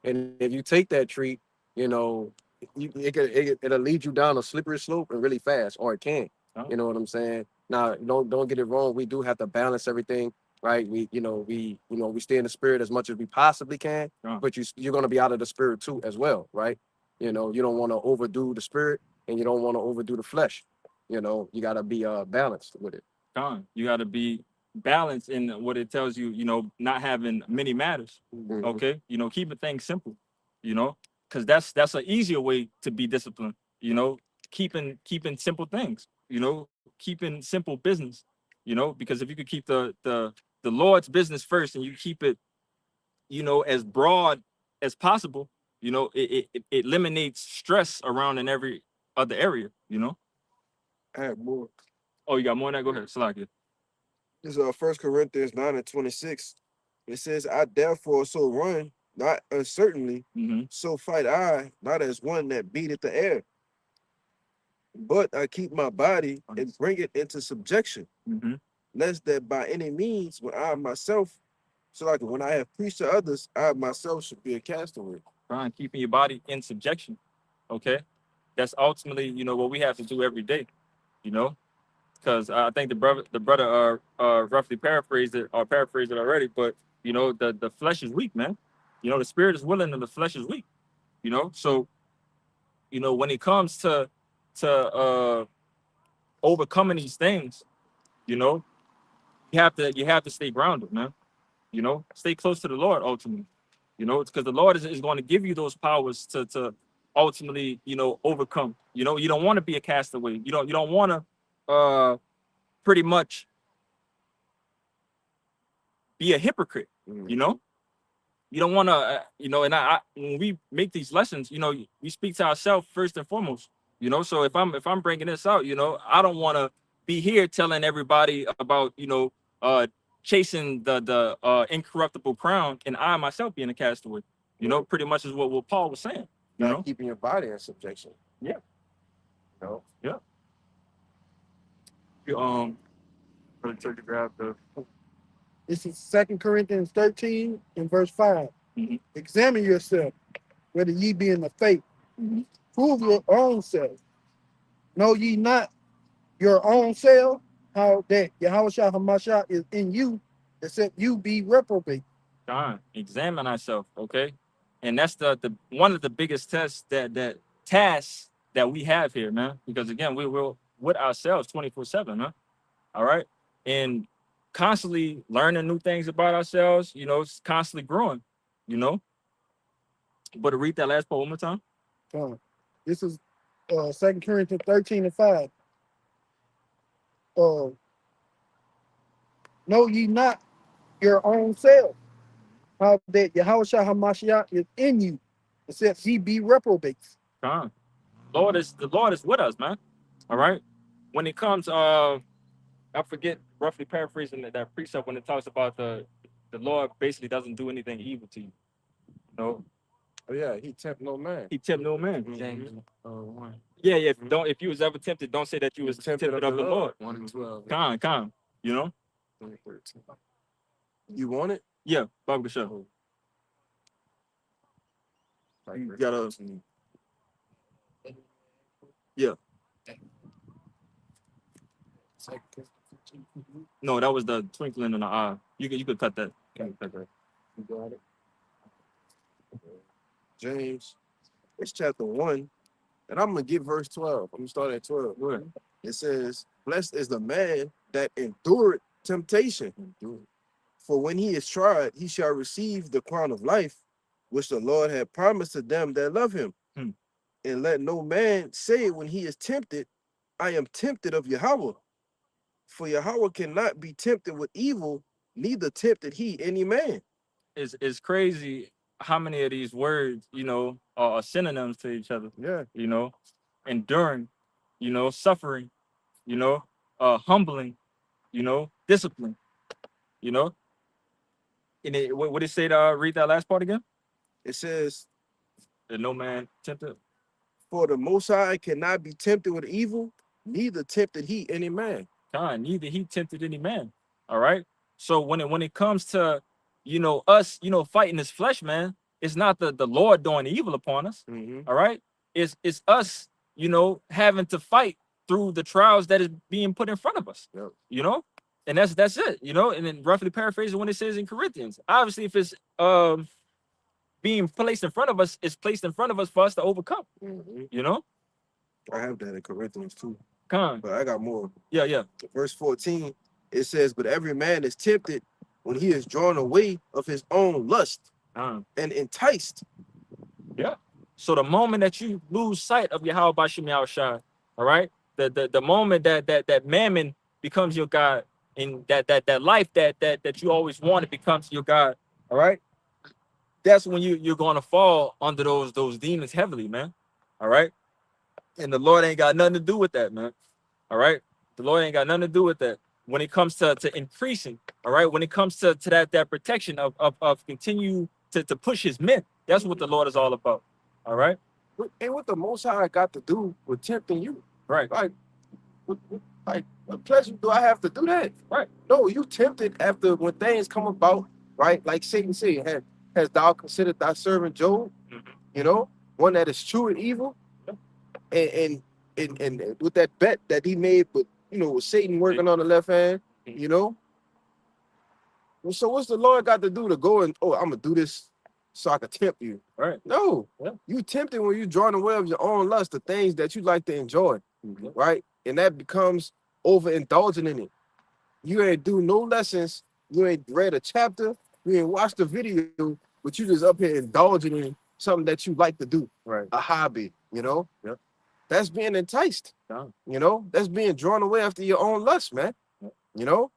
D: and if you take that tree, you know, it'll lead you down a slippery slope and really fast, or it can. You know what I'm saying? Now, don't get it wrong. We do have to balance everything, right? We stay in the spirit as much as we possibly can, but you're gonna be out of the spirit too as well, right? You know, you don't want to overdo the spirit and you don't want to overdo the flesh. You know, you gotta be balanced with it.
A: You got to be balanced in what it tells you, you know, not having many matters.
D: Mhm.
A: Okay. You know, keeping things simple, you know, because that's an easier way to be disciplined, you know, keeping simple things, you know, keeping simple business, you know, because if you could keep the Lord's business first and you keep it, you know, as broad as possible, you know, it eliminates stress around in every other area, you know.
B: I have more.
A: Oh, you got more than that? Go ahead. Salakia.
B: This is First Corinthians 9:26. It says, I therefore so run, not uncertainly,
A: Mm-hmm.
B: so fight I, not as one that beateth the air, but I keep my body and bring it into subjection,
A: Mm-hmm.
B: lest that by any means, when I myself, so like when I have preached to others, I myself should be a castaway.
A: Trying keeping your body in subjection. Okay. That's ultimately, you know, what we have to do every day, you know, because I think the brother roughly paraphrased it already, but you know, the flesh is weak, man. You know, the spirit is willing and the flesh is weak, you know. So, you know, when it comes to overcoming these things, you know, you have to stay grounded, man. You know, stay close to the Lord ultimately. You know, it's because the Lord is going to give you those powers to ultimately, you know, overcome. You know, you don't want to be a castaway. You don't want to pretty much be a hypocrite. You know, you don't want to, you know, and I when we make these lessons, you know, we speak to ourselves first and foremost. You know, so if I'm bringing this out, you know, I don't want to be here telling everybody about, you know, chasing the incorruptible crown and I myself being a castaway. You know, pretty much is what Paul was saying. You
B: Not
A: know,
B: keeping your body in subjection.
A: Yeah.
B: You know?
A: Yeah. You really took to grab the.
C: This is 2 Corinthians 13 and verse 5.
A: Mhm.
C: Examine yourself, whether ye be in the faith.
A: Mhm.
C: Prove your own self. Know ye not your own self, how that Yahushua Hamashiach is in you, except you be reprobate.
A: God, examine ourselves, okay? And that's the one of the biggest tests that tasks that we have here, man. Because again, we're with ourselves 24/7, man. All right. And constantly learning new things about ourselves, it's constantly growing, you know. But to read that last part one more time.
C: This is 2 Corinthians 13:5. Uh, know ye not your own self, how that Yahushua Hamashiach is in you, except ye be reprobates.
A: God. The Lord is with us, man. All right. When it comes, I forget roughly paraphrasing that precept when it talks about the Lord basically doesn't do anything evil to you. No,
B: Oh yeah, he tempt no man.
A: he tempt no man.
B: Mhm.
E: James 1.
A: Yeah, yeah. If you was ever tempted, don't say that you was tempted of the Lord.
E: 1 and 12.
A: Come, you know?
B: You want it?
A: Yeah, Baba Show. You gotta, yeah. No, that was the twinkling in the eye. You could cut that. You can cut that.
B: You got it. James,
D: It's chapter 1,
B: and I'm gonna get verse 12. I'm gonna start at 12.
A: Good.
B: It says, "Blessed is the man that endureth temptation, for when he is tried, he shall receive the crown of life, which the Lord had promised to them that love him.
A: Hmm.
B: And let no man say when he is tempted, I am tempted of Yahweh. For Yahweh cannot be tempted with evil, neither tempted he any man."
A: It's crazy how many of these words, are synonyms to each other.
B: Yeah.
A: Enduring, suffering, humbling, discipline, you know. And what it say to read that last part again?
B: It says,
A: That no man tempted.
B: "For the Most High cannot be tempted with evil, neither tempted he any man."
A: God, neither he tempted any man. All right. So when it comes to us, fighting this flesh, man, it's not the Lord doing evil upon us.
B: Mhm.
A: All right. It's us, having to fight through the trials that is being put in front of us.
B: Yep.
A: And that's it, and then roughly paraphrasing when it says in Corinthians. Obviously, if it's being placed in front of us, it's placed in front of us for us to overcome.
B: Mhm. I have that in Corinthians too,
A: Come.
B: but I got more.
A: Yeah.
B: Verse 14, it says, "But every man is tempted when he is drawn away of his own lust and enticed."
A: Yeah. So the moment that you lose sight of Yahweh Bashim Yahushua, all right, the moment that mammon becomes your God, and that life that you always wanted becomes your God, all right, that's when you're gonna fall under those demons heavily, man. All right. And the Lord ain't got nothing to do with that, man. All right. The Lord ain't got nothing to do with that. When it comes to increasing, all right, when it comes to that protection of continue to push his men, that's what the Lord is all about. All right.
B: And what the Most High got to do with tempting you?
A: Right.
B: Like, what pleasure do I have to do that?
A: Right.
B: No, you tempted after when things come about, right? Like Satan said, has thou considered thy servant Job? One that is true and evil, and with that bet that he made, but with Satan working on the left hand, So what's the Lord got to do to go and I'm gonna do this so I can tempt you?
A: Right.
B: No,
A: Yeah.
B: you tempted when you drawing away of your own lust, the things that you like to enjoy, right? And that becomes overindulging in it. You ain't do no lessons, you ain't read a chapter, you ain't watched a video, but you just up here indulging in something that you like to do,
A: Right.
B: a hobby,
A: Yep.
B: That's being enticed,
A: Yeah.
B: That's being drawn away after your own lust, man.
A: Yep.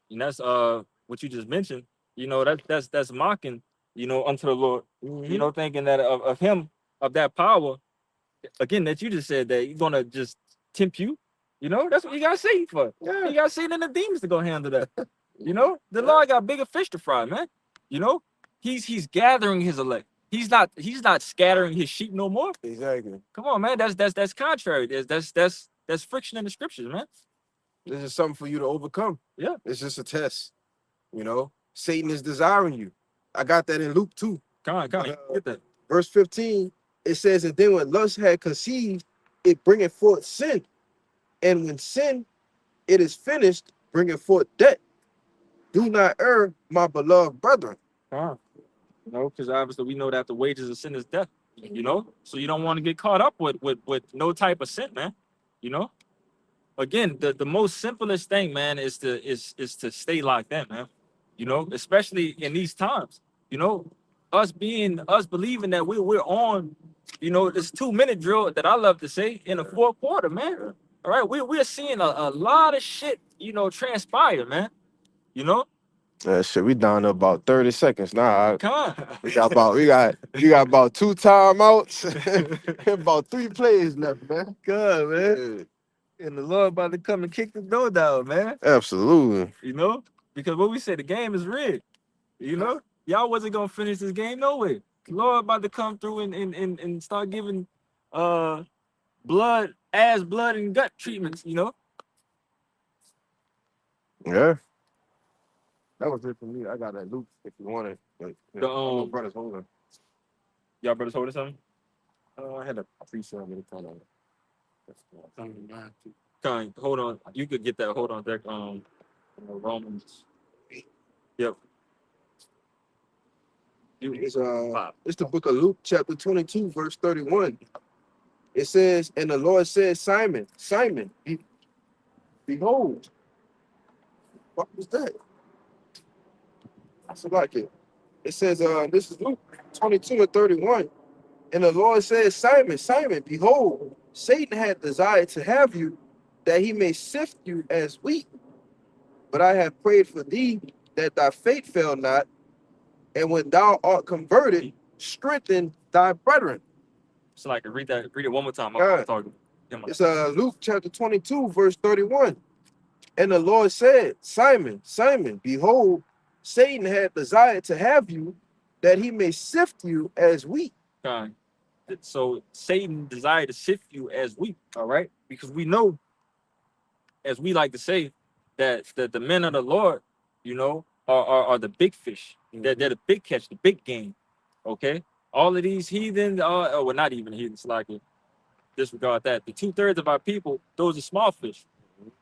A: And that's what you just mentioned. That's mocking, unto the Lord. Thinking that of him, of that power, again, that you just said that he's gonna just tempt you. That's what you gotta say for.
B: Yeah.
A: You gotta say then the demons to go handle that. The Lord got bigger fish to fry, man. He's gathering his elect. He's not scattering his sheep no more.
B: Exactly.
A: Come on, man. That's contrary. That's friction in the scriptures, man.
B: This is something for you to overcome.
A: Yeah.
B: It's just a test. Satan is desiring you. I got that in Luke 2.
A: Come on, get that.
B: Verse 15, it says, "And then when lust had conceived, it bringeth forth sin. And when sin, it is finished, bringeth forth death. Do not err, my beloved brethren.
A: You know, because obviously we know that the wages of sin is death. You know, so you don't want to get caught up with no type of sin, man. You know, again, the most simplest thing, man, is to stay locked in, man. You know, especially in these times. You know, us believing that we're on, you know, this 2 minute drill that I love to say in the fourth quarter, man. All right, we're seeing a lot of shit, you know, transpire, man. You know,
B: Shit, we down to about 30 seconds now.
A: come on.
B: We got about 2 timeouts, about 3 plays left, man.
A: Good, man.
B: Yeah,
A: And the Lord about to come and kick the door down, man.
B: absolutely.
A: You know, because what we said, the game is rigged. You know, y'all wasn't gonna finish this game no way. The Lord about to come through and start giving blood, blood and gut treatments. You know,
B: Yeah. That was it for me. I got that loop if you want it. But, yeah,
A: The,
B: I know
A: um,
B: brothers holding.
A: y'all brothers holding something.
B: I had a pre-sale with it kind of.
A: Kind, hold on. You could get that. Hold on, there. Romans. Yep.
B: It's the book of Luke, chapter 22, verse 31. It says, and the Lord said, Simon, Simon, behold. What was that? That's like it. It says, this is Luke 22 and 31. And the Lord said, Simon, Simon, behold, Satan had desired to have you, that he may sift you as wheat. But I have prayed for thee, that thy faith fail not. And when thou art converted, strengthen thy brethren.
A: So like read it one more time.
B: God.
A: I'm talking. Come on.
B: It's Luke chapter 22, verse 31. And the Lord said, Simon, Simon, behold, Satan had desired to have you, that he may sift you as wheat.
A: Kind. So Satan desired to sift you as wheat. All right, because we know, as we like to say, that the men of the Lord, you know, are the big fish. They're the big catch, the big game. Okay, all of these heathen, well, not even heathens, like disregard that. The 2/3 of our people, those are small fish.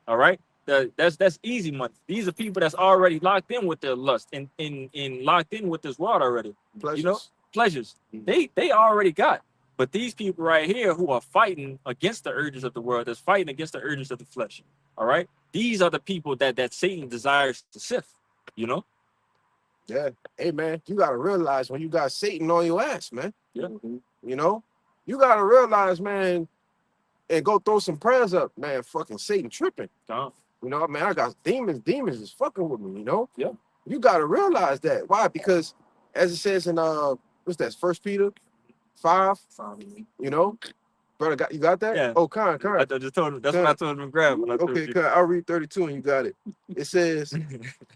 A: All right, that's easy money. These are people that's already locked in with their lust and in locked in with this world already.
B: Pleasures.
A: You know, pleasures. They already got. But these people right here who are fighting against the urges of the world, that's fighting against the urges of the flesh. All right, these are the people that Satan desires to sift. You know.
B: Yeah. Hey, man, you got to realize when you got Satan on your ass, man.
A: Yeah.
B: You know, you got to realize, man, and go throw some prayers up, man. Fucking Satan tripping.
A: Uh,
B: You know, man, I got demons. Demons is fucking with me, you know?
A: Yeah.
B: You got to realize that. Why? Because as it says in, what's that, 1 Peter 5, you know? Brother, you got that?
A: Yeah.
B: Oh, Con.
A: I just told him. That's what I told him to grab. When I told
B: Okay,
A: you.
B: Con, I'll read 32 and you got it. It says,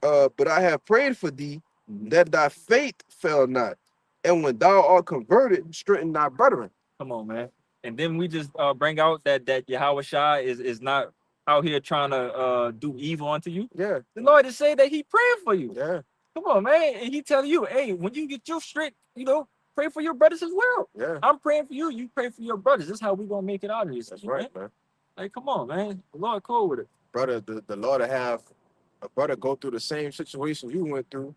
B: but I have prayed for thee, that thy faith fail not. And when thou art converted, strengthen thy brethren.
A: Come on, man. And then we just bring out that Yahweh Shai is not out here trying to do evil unto you.
B: Yeah,
A: The Lord is saying that He praying for you.
B: yeah,
A: Come on, man. And He telling you, hey, when you get your strength, you know, pray for your brothers as well.
B: yeah.
A: I'm praying for you. You pray for your brothers. This is how we gonna make it out of this.
B: That's right, man.
A: Like, come on, man. The Lord cool with it.
B: Brother, the Lord to have a brother go through the same situation you went through.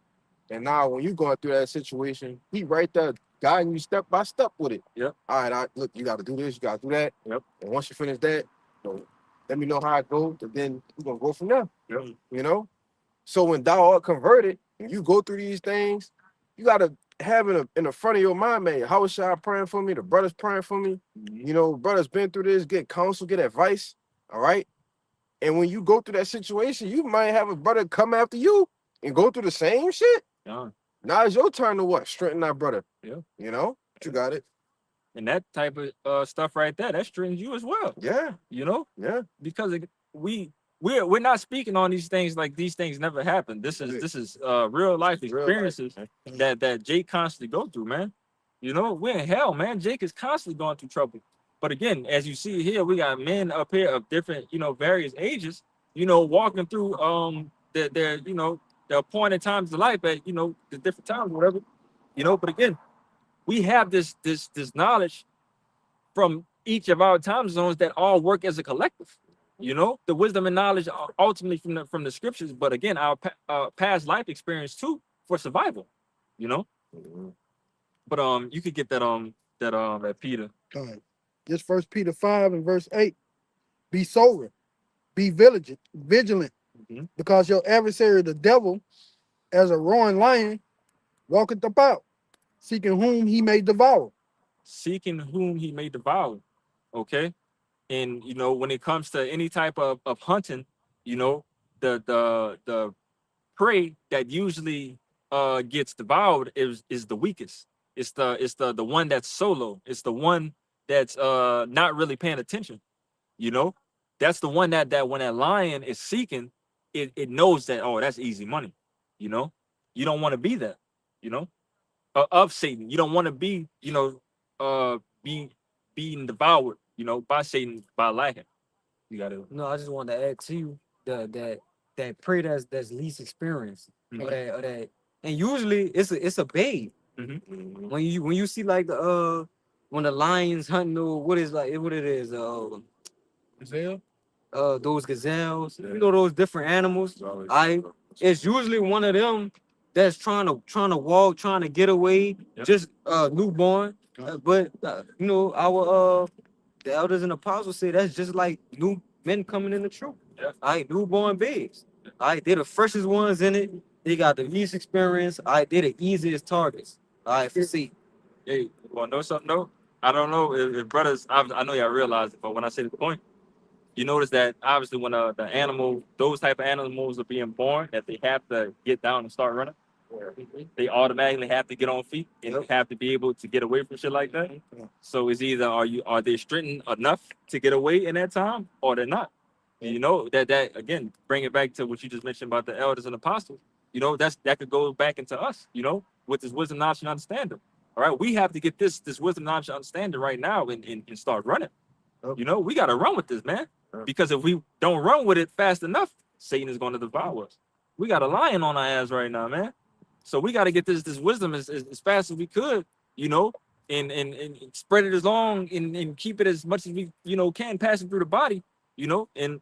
B: And now when you going through that situation, he right there guiding you step by step with it.
A: Yep.
B: All right, look, you got to do this, you got to do that.
A: Yep.
B: And once you finish that, you know, let me know how it goes, and then we're going to go from there.
A: Yep.
B: You know? So when thou art converted, and you go through these things, you got to have in the front of your mind, man, how was I praying for me? The brothers praying for me. You know, brothers been through this, get counsel, get advice. All right. And when you go through that situation, you might have a brother come after you and go through the same shit.
A: Yeah.
B: Now it's your turn to what? Strengthen that brother.
A: Yeah.
B: You know? You got it.
A: And that type of stuff right there, that strengthens you as well.
B: Yeah.
A: You know?
B: Yeah.
A: Because we're not speaking on these things like these things never happened. This is real life experiences that Jake constantly go through, man. You know, we're in hell, man. Jake is constantly going through trouble. But again, as you see here, we got men up here of different, you know, various ages, you know, walking through their you know, the appointed times of life at, you know, the different times, whatever. You know, but again, we have this knowledge from each of our time zones that all work as a collective. You know, the wisdom and knowledge are ultimately from the scriptures, but again, our past life experience too for survival. You know, but you could get that Peter.
C: Con. This First Peter 5 and verse 8. Be sober, be vigilant,
A: Mhm.
C: because your adversary, the devil, as a roaring lion, walketh about, seeking whom he may devour.
A: Seeking whom he may devour. Okay. And you know, when it comes to any type of hunting, you know, the prey that usually gets devoured is the weakest. It's the one that's solo. It's the one that's not really paying attention. You know, that's the one that when that lion is seeking, it knows that, oh, that's easy money. You know, you don't want to be that. You know, of Satan. You don't want to be, being devoured, by Satan by lacking. You gotta.
E: No, I just wanted to ask you that prey that's least experienced,
A: Mhm.
E: or that, and usually it's a babe.
A: Mhm.
E: When you see like the when the lions hunting, or what it is,
C: Gazelle?
E: those gazelles, those different animals. It's usually one of them that's trying to walk, trying to get away,
A: Yep.
E: just newborn. But our the elders and apostles say that's just like new men coming in the truth.
A: Yeah.
E: All right, newborn babes. All right, they're the freshest ones in it. They got the least experience. All right, they're the easiest targets. All right, for see.
A: Hey, you want to know something? No, I don't know if brothers. I know y'all realize it, but when I say the point, you notice that obviously when those type of animals are being born, that they have to get down and start running. They automatically have to get on feet and
E: Yep.
A: have to be able to get away from shit like that. So it's either are they strengthened enough to get away in that time, or they're not. And you know that again, bring it back to what you just mentioned about the elders and apostles. You know, that could go back into us. You know, with this wisdom, knowledge, and understanding. All right, we have to get this wisdom, knowledge, and understanding right now and start running.
E: Yep.
A: You know, we got to run with this, man. Because if we don't run with it fast enough, Satan is going to devour us. We got a lion on our ass right now, man. So we got to get this wisdom as fast as we could, you know, and spread it as long and keep it as much as we, can, passing through the body, and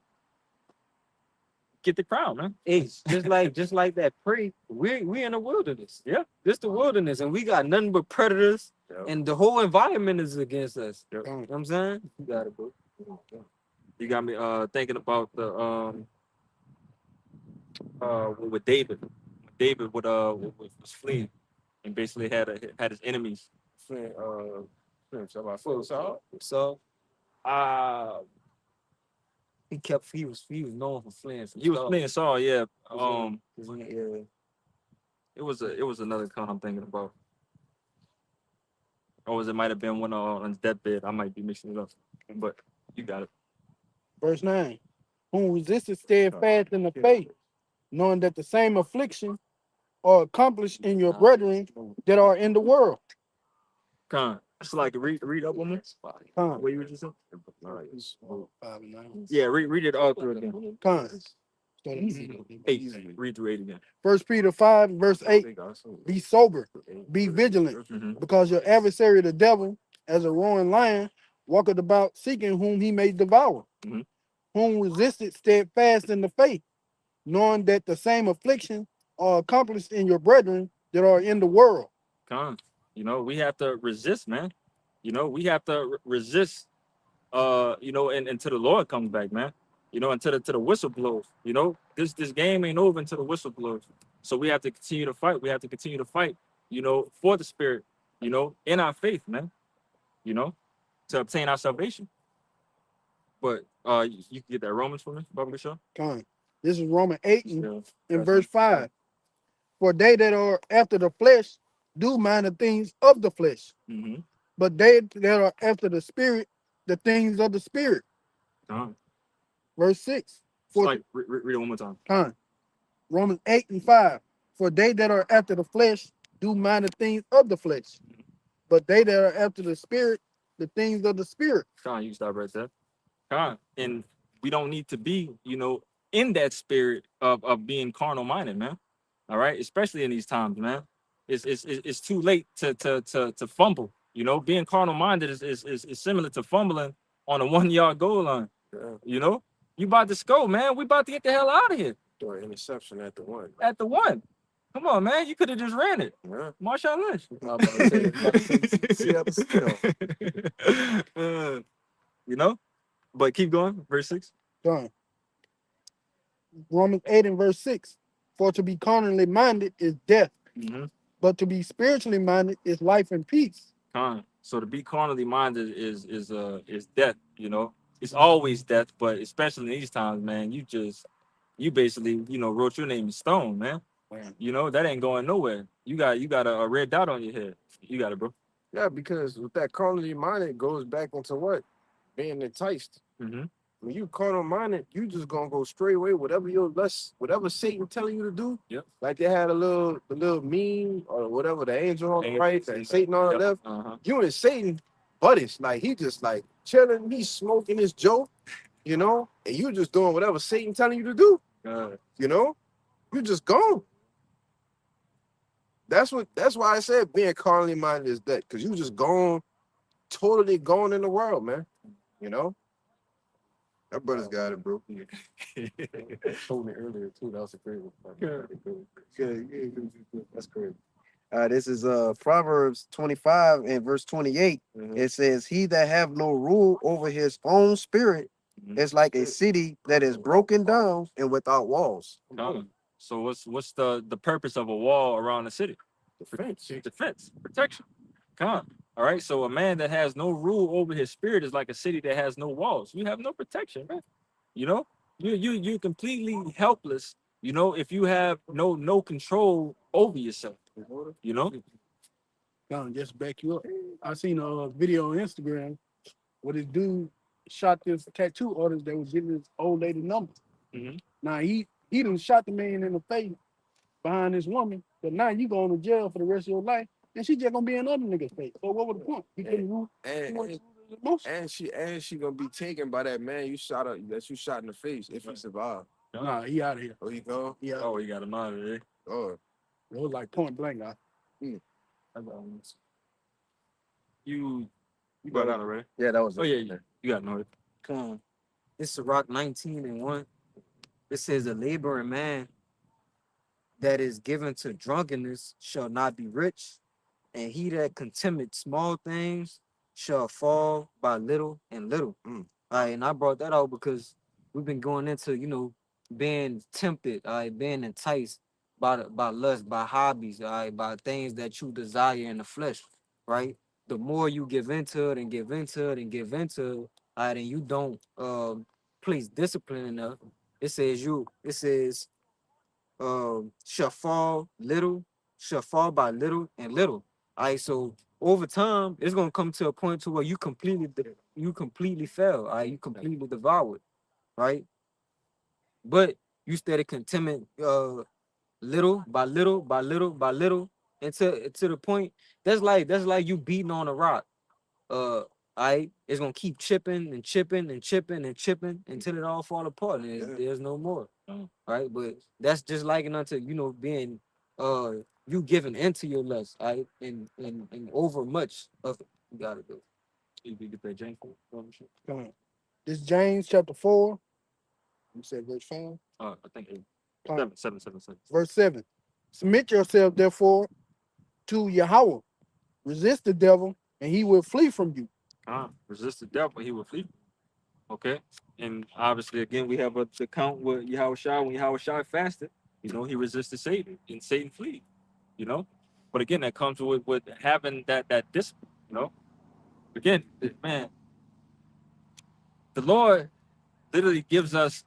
A: get the crown, man.
E: It's just like that prey. We in the wilderness.
A: Yeah.
E: This the wilderness, and we got nothing but predators, and the whole environment is against us.
A: Yep.
E: You know what I'm saying? You got it, bro.
A: You got me thinking about the with David. David was fleeing and basically had his enemies.
E: So he was known for fleeing from
A: He was
E: Saul.
A: fleeing Saul, yeah.
E: Yeah.
A: It was another con I'm thinking about. Or it might have been one on his deathbed. I might be mixing it up, but you got it.
C: Verse 9. Whom resisted steadfast in the faith, knowing that the same affliction are accomplished in your brethren that are in the world.
A: Con. Just like read up on this.
C: Con.
A: What you were just saying?
C: 5 and 9.
A: Yeah, read it all through again.
C: Con.
A: 8. Read through 8 again.
C: First Peter 5 verse 8. Be sober, be vigilant,
A: Mhm.
C: because your adversary the devil, as a roaring lion, walketh about seeking whom he may devour.
A: Mhm.
C: Whom resisted steadfast in the faith, knowing that the same affliction are accomplished in your brethren that are in the world.
A: Con. We have to resist, man. We have to resist. And until the Lord comes back, man. Until the whistle blows. This game ain't over until the whistle blows. So we have to continue to fight. We have to continue to fight. For the spirit. In our faith, man. To obtain our salvation. But you can get that Romans for me, Baba Show.
C: Con. This is Romans 8 and verse 5. For they that are after the flesh do mind the things of the flesh,
A: Mm-hmm.
C: but they that are after the spirit, the things of the spirit. Verse 6.
A: Read it one more time.
C: Con. Romans 8 and 5. For they that are after the flesh do mind the things of the flesh, but they that are after the spirit, the things of the spirit.
A: Con, you can stop right there. Con. And we don't need to be, in that spirit of being carnal minded, man. All right, especially in these times, man. It's too late to fumble. You know, being carnal minded is similar to fumbling on a 1 yard goal line.
B: Yeah.
A: You know, you about to score, man. We about to get the hell out of here
B: Throw an interception at the one.
A: at the 1. Come on, man. You could have just ran it.
B: Yeah.
A: Marshawn Lynch.
D: I'm about to say, Seattle Seahawks.
A: You know, but keep going. Verse 6.
C: Done. Romans 8 and verse 6. For to be carnally minded is death,
A: Mm-hmm.
C: but to be spiritually minded is life and peace.
A: So to be carnally minded is death. You know, it's always death, but especially in these times, man, you basically, you know, wrote your name in stone, man.
C: Man.
A: You know, that ain't going nowhere. You got a red dot on your head. You got it, bro.
B: Yeah, because with that carnally minded, it goes back into what? Being enticed.
A: Mm-hmm.
B: When you carnal minded, you just gonna go straight away. Whatever your lust, whatever Satan telling you to do.
A: Yep.
B: Like they had the little meme or whatever, the angel on the right and Satan on the
A: Yep.
B: left.
A: Uh-huh.
B: You and Satan buddies. Like he just like chilling, he's smoking his joke, you know, and you just doing whatever Satan telling you to do, you know, you just gone. That's why I said being carnally minded is that, because you just gone, totally gone in the world, man. You know?
D: That brother's got it, bro.
B: Told me earlier too. That was a great one.
D: Yeah, that's great. This is Proverbs 25 and verse 28. It says, "He that have no rule over his own spirit
A: Mhm.
D: is like a city that is broken down and without walls."
A: So what's the purpose of a wall around the city? Defense, protection. All right. So a man that has no rule over his spirit is like a city that has no walls. You have no protection, man. You know, you're completely helpless. You know, if you have no control over yourself. You know.
C: Done. Just back you up. I seen a video on Instagram where this dude shot this tattoo artist that was getting his old lady number.
A: Mhm.
C: Now he done shot the man in the face behind this woman, but now you going to jail for the rest of your life, and she just gonna be another nigga's face. So what was the point? He couldn't rule.
B: And she gonna be taken by that man you shot in the face if he survived.
C: Nah, he out of here.
B: Oh, you go?
C: Yeah,
A: Oh, you got him out of there.
B: Oh,
C: it was like point blank.
A: You got out already.
D: Yeah, that was
A: Oh
D: it.
A: yeah, you got no.
E: Come. It's Sirach 19 and 1. It says, "A laboring man that is given to drunkenness shall not be rich, and he that contemneth small things shall fall by little and little." All right, and I brought that out because we've been going into, you know, being tempted, all right, being enticed by lust, by hobbies, all right, by things that you desire in the flesh, right? The more you give into it and give into it and give into it, all right, and you don't place discipline enough, it says shall fall by little and little. All right, so over time, it's gonna come to a point to where you completely fail. All right, you completely devoured, right? But you steady contentment, little by little by little by little, until to the point that's like you beating on a rock. It's gonna keep chipping and chipping and chipping and chipping until it all fall apart and there's no more. Right? But that's just likened unto, you know, being you giving into your lust, right? And over much of it. You gotta do. You can get that James.
C: Come on. This James chapter 4. You said verse 5.
A: I think seven.
C: Verse 7. Submit yourself therefore to Yahweh. Resist the devil, and he will flee from you.
A: Resist the devil, he will flee. Okay. And obviously, again, we have the count with Yahushua. When Yahushua fasted, you know, he resisted Satan, and Satan flee. You know, but again, that comes with having that discipline. You know, again, man, the Lord literally gives us,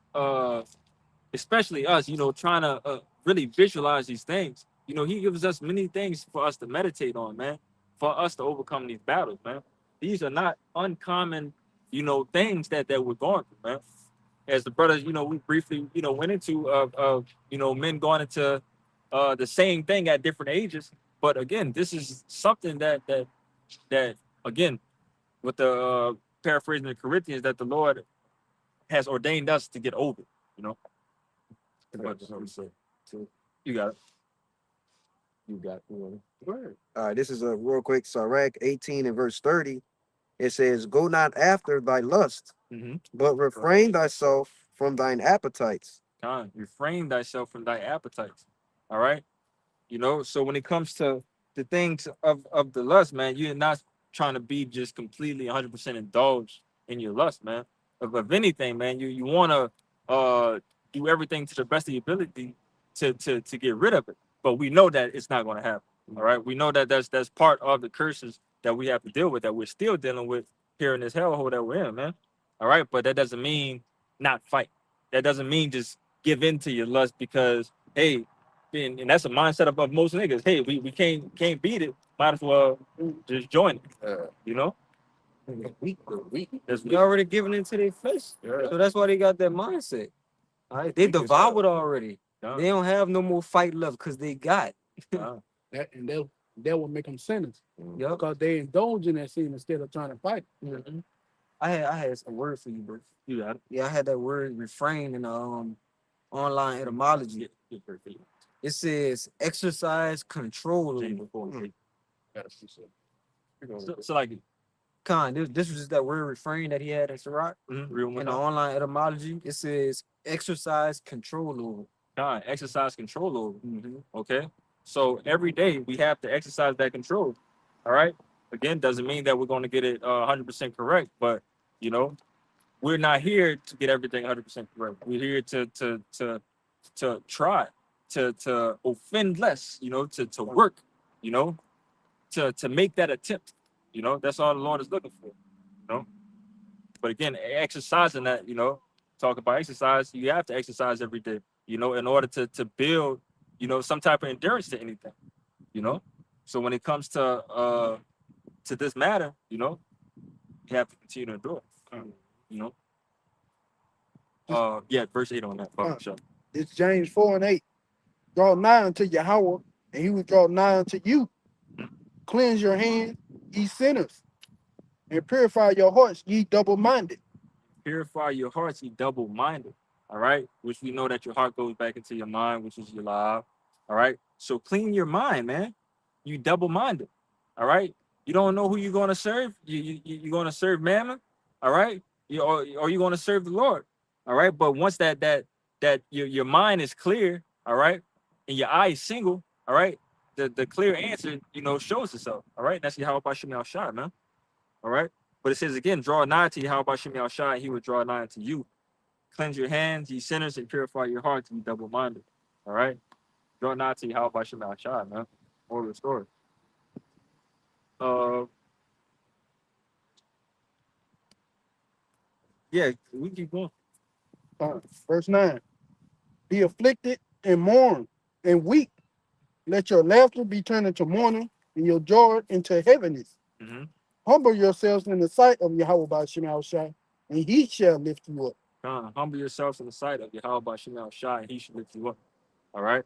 A: especially us, you know, trying to really visualize these things. You know, he gives us many things for us to meditate on, man, for us to overcome these battles, man. These are not uncommon, you know, things that we're going through, man. As the brothers, you know, we briefly, you know, went into you know, men going into the same thing at different ages. But again, this is something that again, with the paraphrasing the Corinthians, that the Lord has ordained us to get over, you know. You got it. You got you.
B: Right.
D: All right, this is a real quick. Sirach 18 and verse 30. It says, "Go not after thy lust,
A: Mm-hmm.
D: but refrain thyself from thine appetites."
A: Refrain thyself from thy appetites. All right. You know, so when it comes to the things of the lust, man, you're not trying to be just completely 100% indulged in your lust, man. Of anything, man, you want to do everything to the best of your ability to get rid of it. But we know that it's not going to happen. All right, we know that that's part of the curses that we have to deal with, that we're still dealing with here in this hellhole that we're in, man. All right, but that doesn't mean not fight. That doesn't mean just give in to your lust because hey, and that's a mindset of most niggas. Hey, we can't beat it. Might as well just join it. You know,
B: Weak.
A: that's
E: They already giving into their flesh.
B: Yeah.
E: So that's why they got that mindset. All right, they
B: Weak as hell.
E: devoured already. They don't have no more fight left because they got.
A: uh,
C: That will make them sinners
E: Yep.
C: because they indulge in that sin instead of trying to fight.
E: Mhm. I had a word for you, bro.
A: you got it.
E: Yeah, I had that word refrain in online etymology. It says exercise control over.
B: Yes,
A: So like
E: This was just that word refrain that he had in Sirach.
A: real
E: In the
A: one.
E: online etymology, it says exercise control over.
A: Exercise control over. Okay, so every day we have to exercise that control. All right. Again, doesn't mean that we're going to get it 100% correct, but you know, we're not here to get everything 100% correct. We're here to try to offend less. You know, to work. You know, to make that attempt. You know, that's all the Lord is looking for. You know, but again, exercising that. You know, talk about exercise. You have to exercise every day. You know, in order to build, you know, some type of endurance to anything. You know, so when it comes to this matter, you know, you have to continue to endure. You know. Yeah, verse 8 on that. Sure.
C: It's James 4 and 8. Draw nigh unto Yahweh, and he will draw nigh unto you. Cleanse your hands, ye sinners, and purify your hearts, ye double-minded.
A: Purify your hearts, ye double-minded. All right, which we know that your heart goes back into your mind, which is your life. All right, so clean your mind, man. You double-minded. All right, you don't know who you're going to serve. You're going to serve Mammon. All right, or you're going to serve the Lord. All right, but once that your mind is clear, all right, and your eye is single, all right, the clear answer, you know, shows itself. All right, that's how about Shemel Shai, man. All right. But it says again, draw nigh to you. How about Shemi Shai? He would draw nigh to you. Cleanse your hands, ye sinners, and purify your hearts, ye double-minded. All right. Draw nigh to you. How about Shemi Shai, man? More of the story. Yeah, we keep going.
C: Verse 9. Be afflicted and mourn and weep. Let your laughter be turned into mourning and your joy into heaviness.
A: Mm-hmm.
C: Humble yourselves in the sight of Yahweh by Shemel Shai, and he shall lift you up.
A: Humble yourselves in the sight of Yahweh Shemel Shai, and he should lift you up. All right.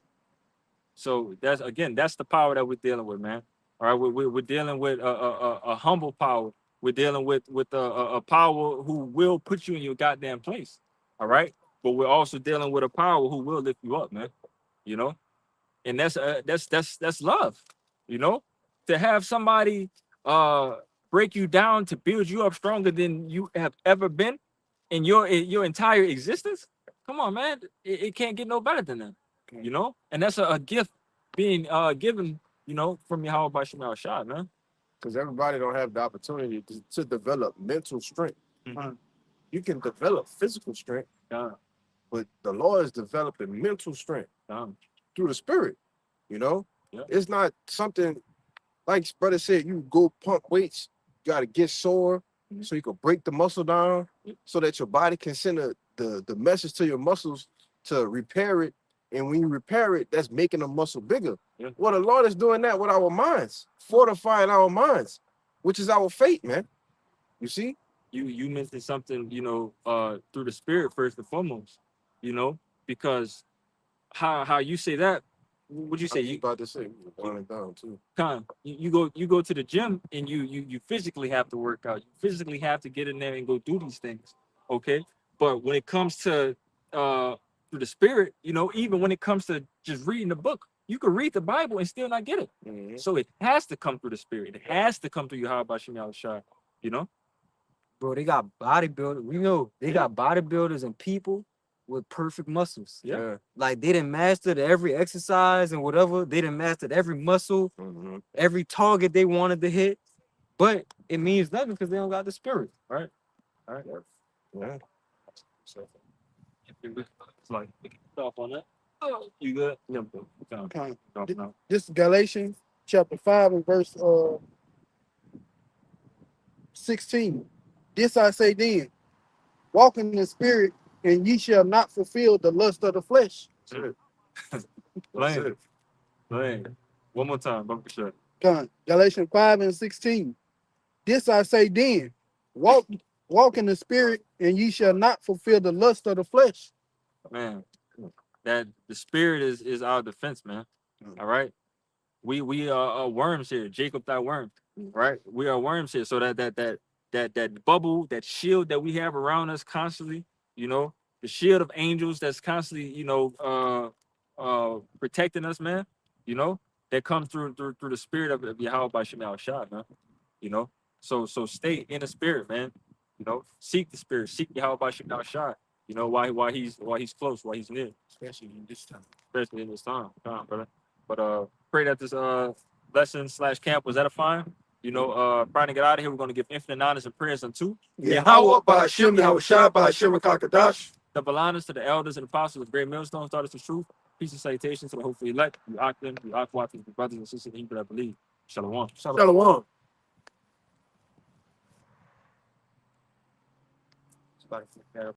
A: So that's the power that we're dealing with, man. All right, we're dealing with a humble power. We're dealing with a power who will put you in your goddamn place. All right, but we're also dealing with a power who will lift you up, man. You know, and that's love. You know, to have somebody break you down to build you up stronger than you have ever been in your entire existence. Come on, man, it can't get no better than that. You know, and that's a gift being given, you know, from Yahweh by Shemel Shai, man.
B: Because everybody don't have the opportunity to develop mental strength.
A: Mm-hmm.
B: You can develop physical strength,
A: Yeah.
B: but the Lord is developing mental strength through the Spirit. You know,
A: Yeah.
B: It's not something like brother said. You go pump weights, you got to get sore so you can break the muscle down, so that your body can send the message to your muscles to repair it. And when you repair it, that's making the muscle bigger.
A: Yeah.
B: Well, the Lord is doing that with our minds, fortifying our minds, which is our faith, man. You see?
A: You mentioned something, you know, through the Spirit first and foremost, you know, because how you say that, would you say
B: You about to say down and down too.
A: you go to the gym and you physically have to work out. You physically have to get in there and go do these things. Okay. But when it comes to through the Spirit, you know, even when it comes to just reading the book, You could read the Bible and still not get it.
B: Mhm.
A: So it has to come through the spirit. It has to come through Yahweh Bashim Yahushua, you know?
E: Bro, they got bodybuilders. We know they
A: Yeah.
E: got bodybuilders and people with perfect muscles.
A: Yeah.
E: Like they done mastered every exercise and whatever. They done mastered every muscle,
B: Mhm.
E: every target they wanted to hit. But it means nothing because they don't got the spirit.
A: Right. All right.
B: Yeah.
A: So it's like off on that. Oh, you good? Yeah, I'm good.
C: Okay.
A: No, no.
C: This is Galatians chapter 5 and verse 16. This I say then, walk in the spirit, and ye shall not fulfill the lust of the flesh.
B: That's it. That's
A: Lane.
B: it.
A: Lane. One more time, Bumper Shut.
C: Come, Galatians 5 and 16. This I say then, walk in the spirit, and ye shall not fulfill the lust of the flesh.
A: Man, that the spirit is our defense, man. All right. We are worms here. Jacob that worm. Right? We are worms here. So that bubble, that shield that we have around us constantly, you know, the shield of angels that's constantly, you know, protecting us, man, you know, that comes through the spirit of Yahweh by Shemal Shah, man. You know. So stay in the spirit, man. You know, seek the spirit, seek Yahweh by Shemal Shah. You know, why he's close, why he's near,
B: Especially in this time.
A: especially in this time. Come on, brother. But pray that this lesson / camp was edifying. You know, trying to get out of here, we're gonna give infinite honors and prayers unto
B: Yahweh Ba'Shem Yahushua Ba'Shem Kakadash.
A: the Balanas, to the elders and apostles of Great Millstone, starters of truth. Peace and salutations to the hopefully elect, you Akim, you Akwat, the brothers and sisters in Hebrew that believe. Shalom.
B: Shalom.
A: It's about to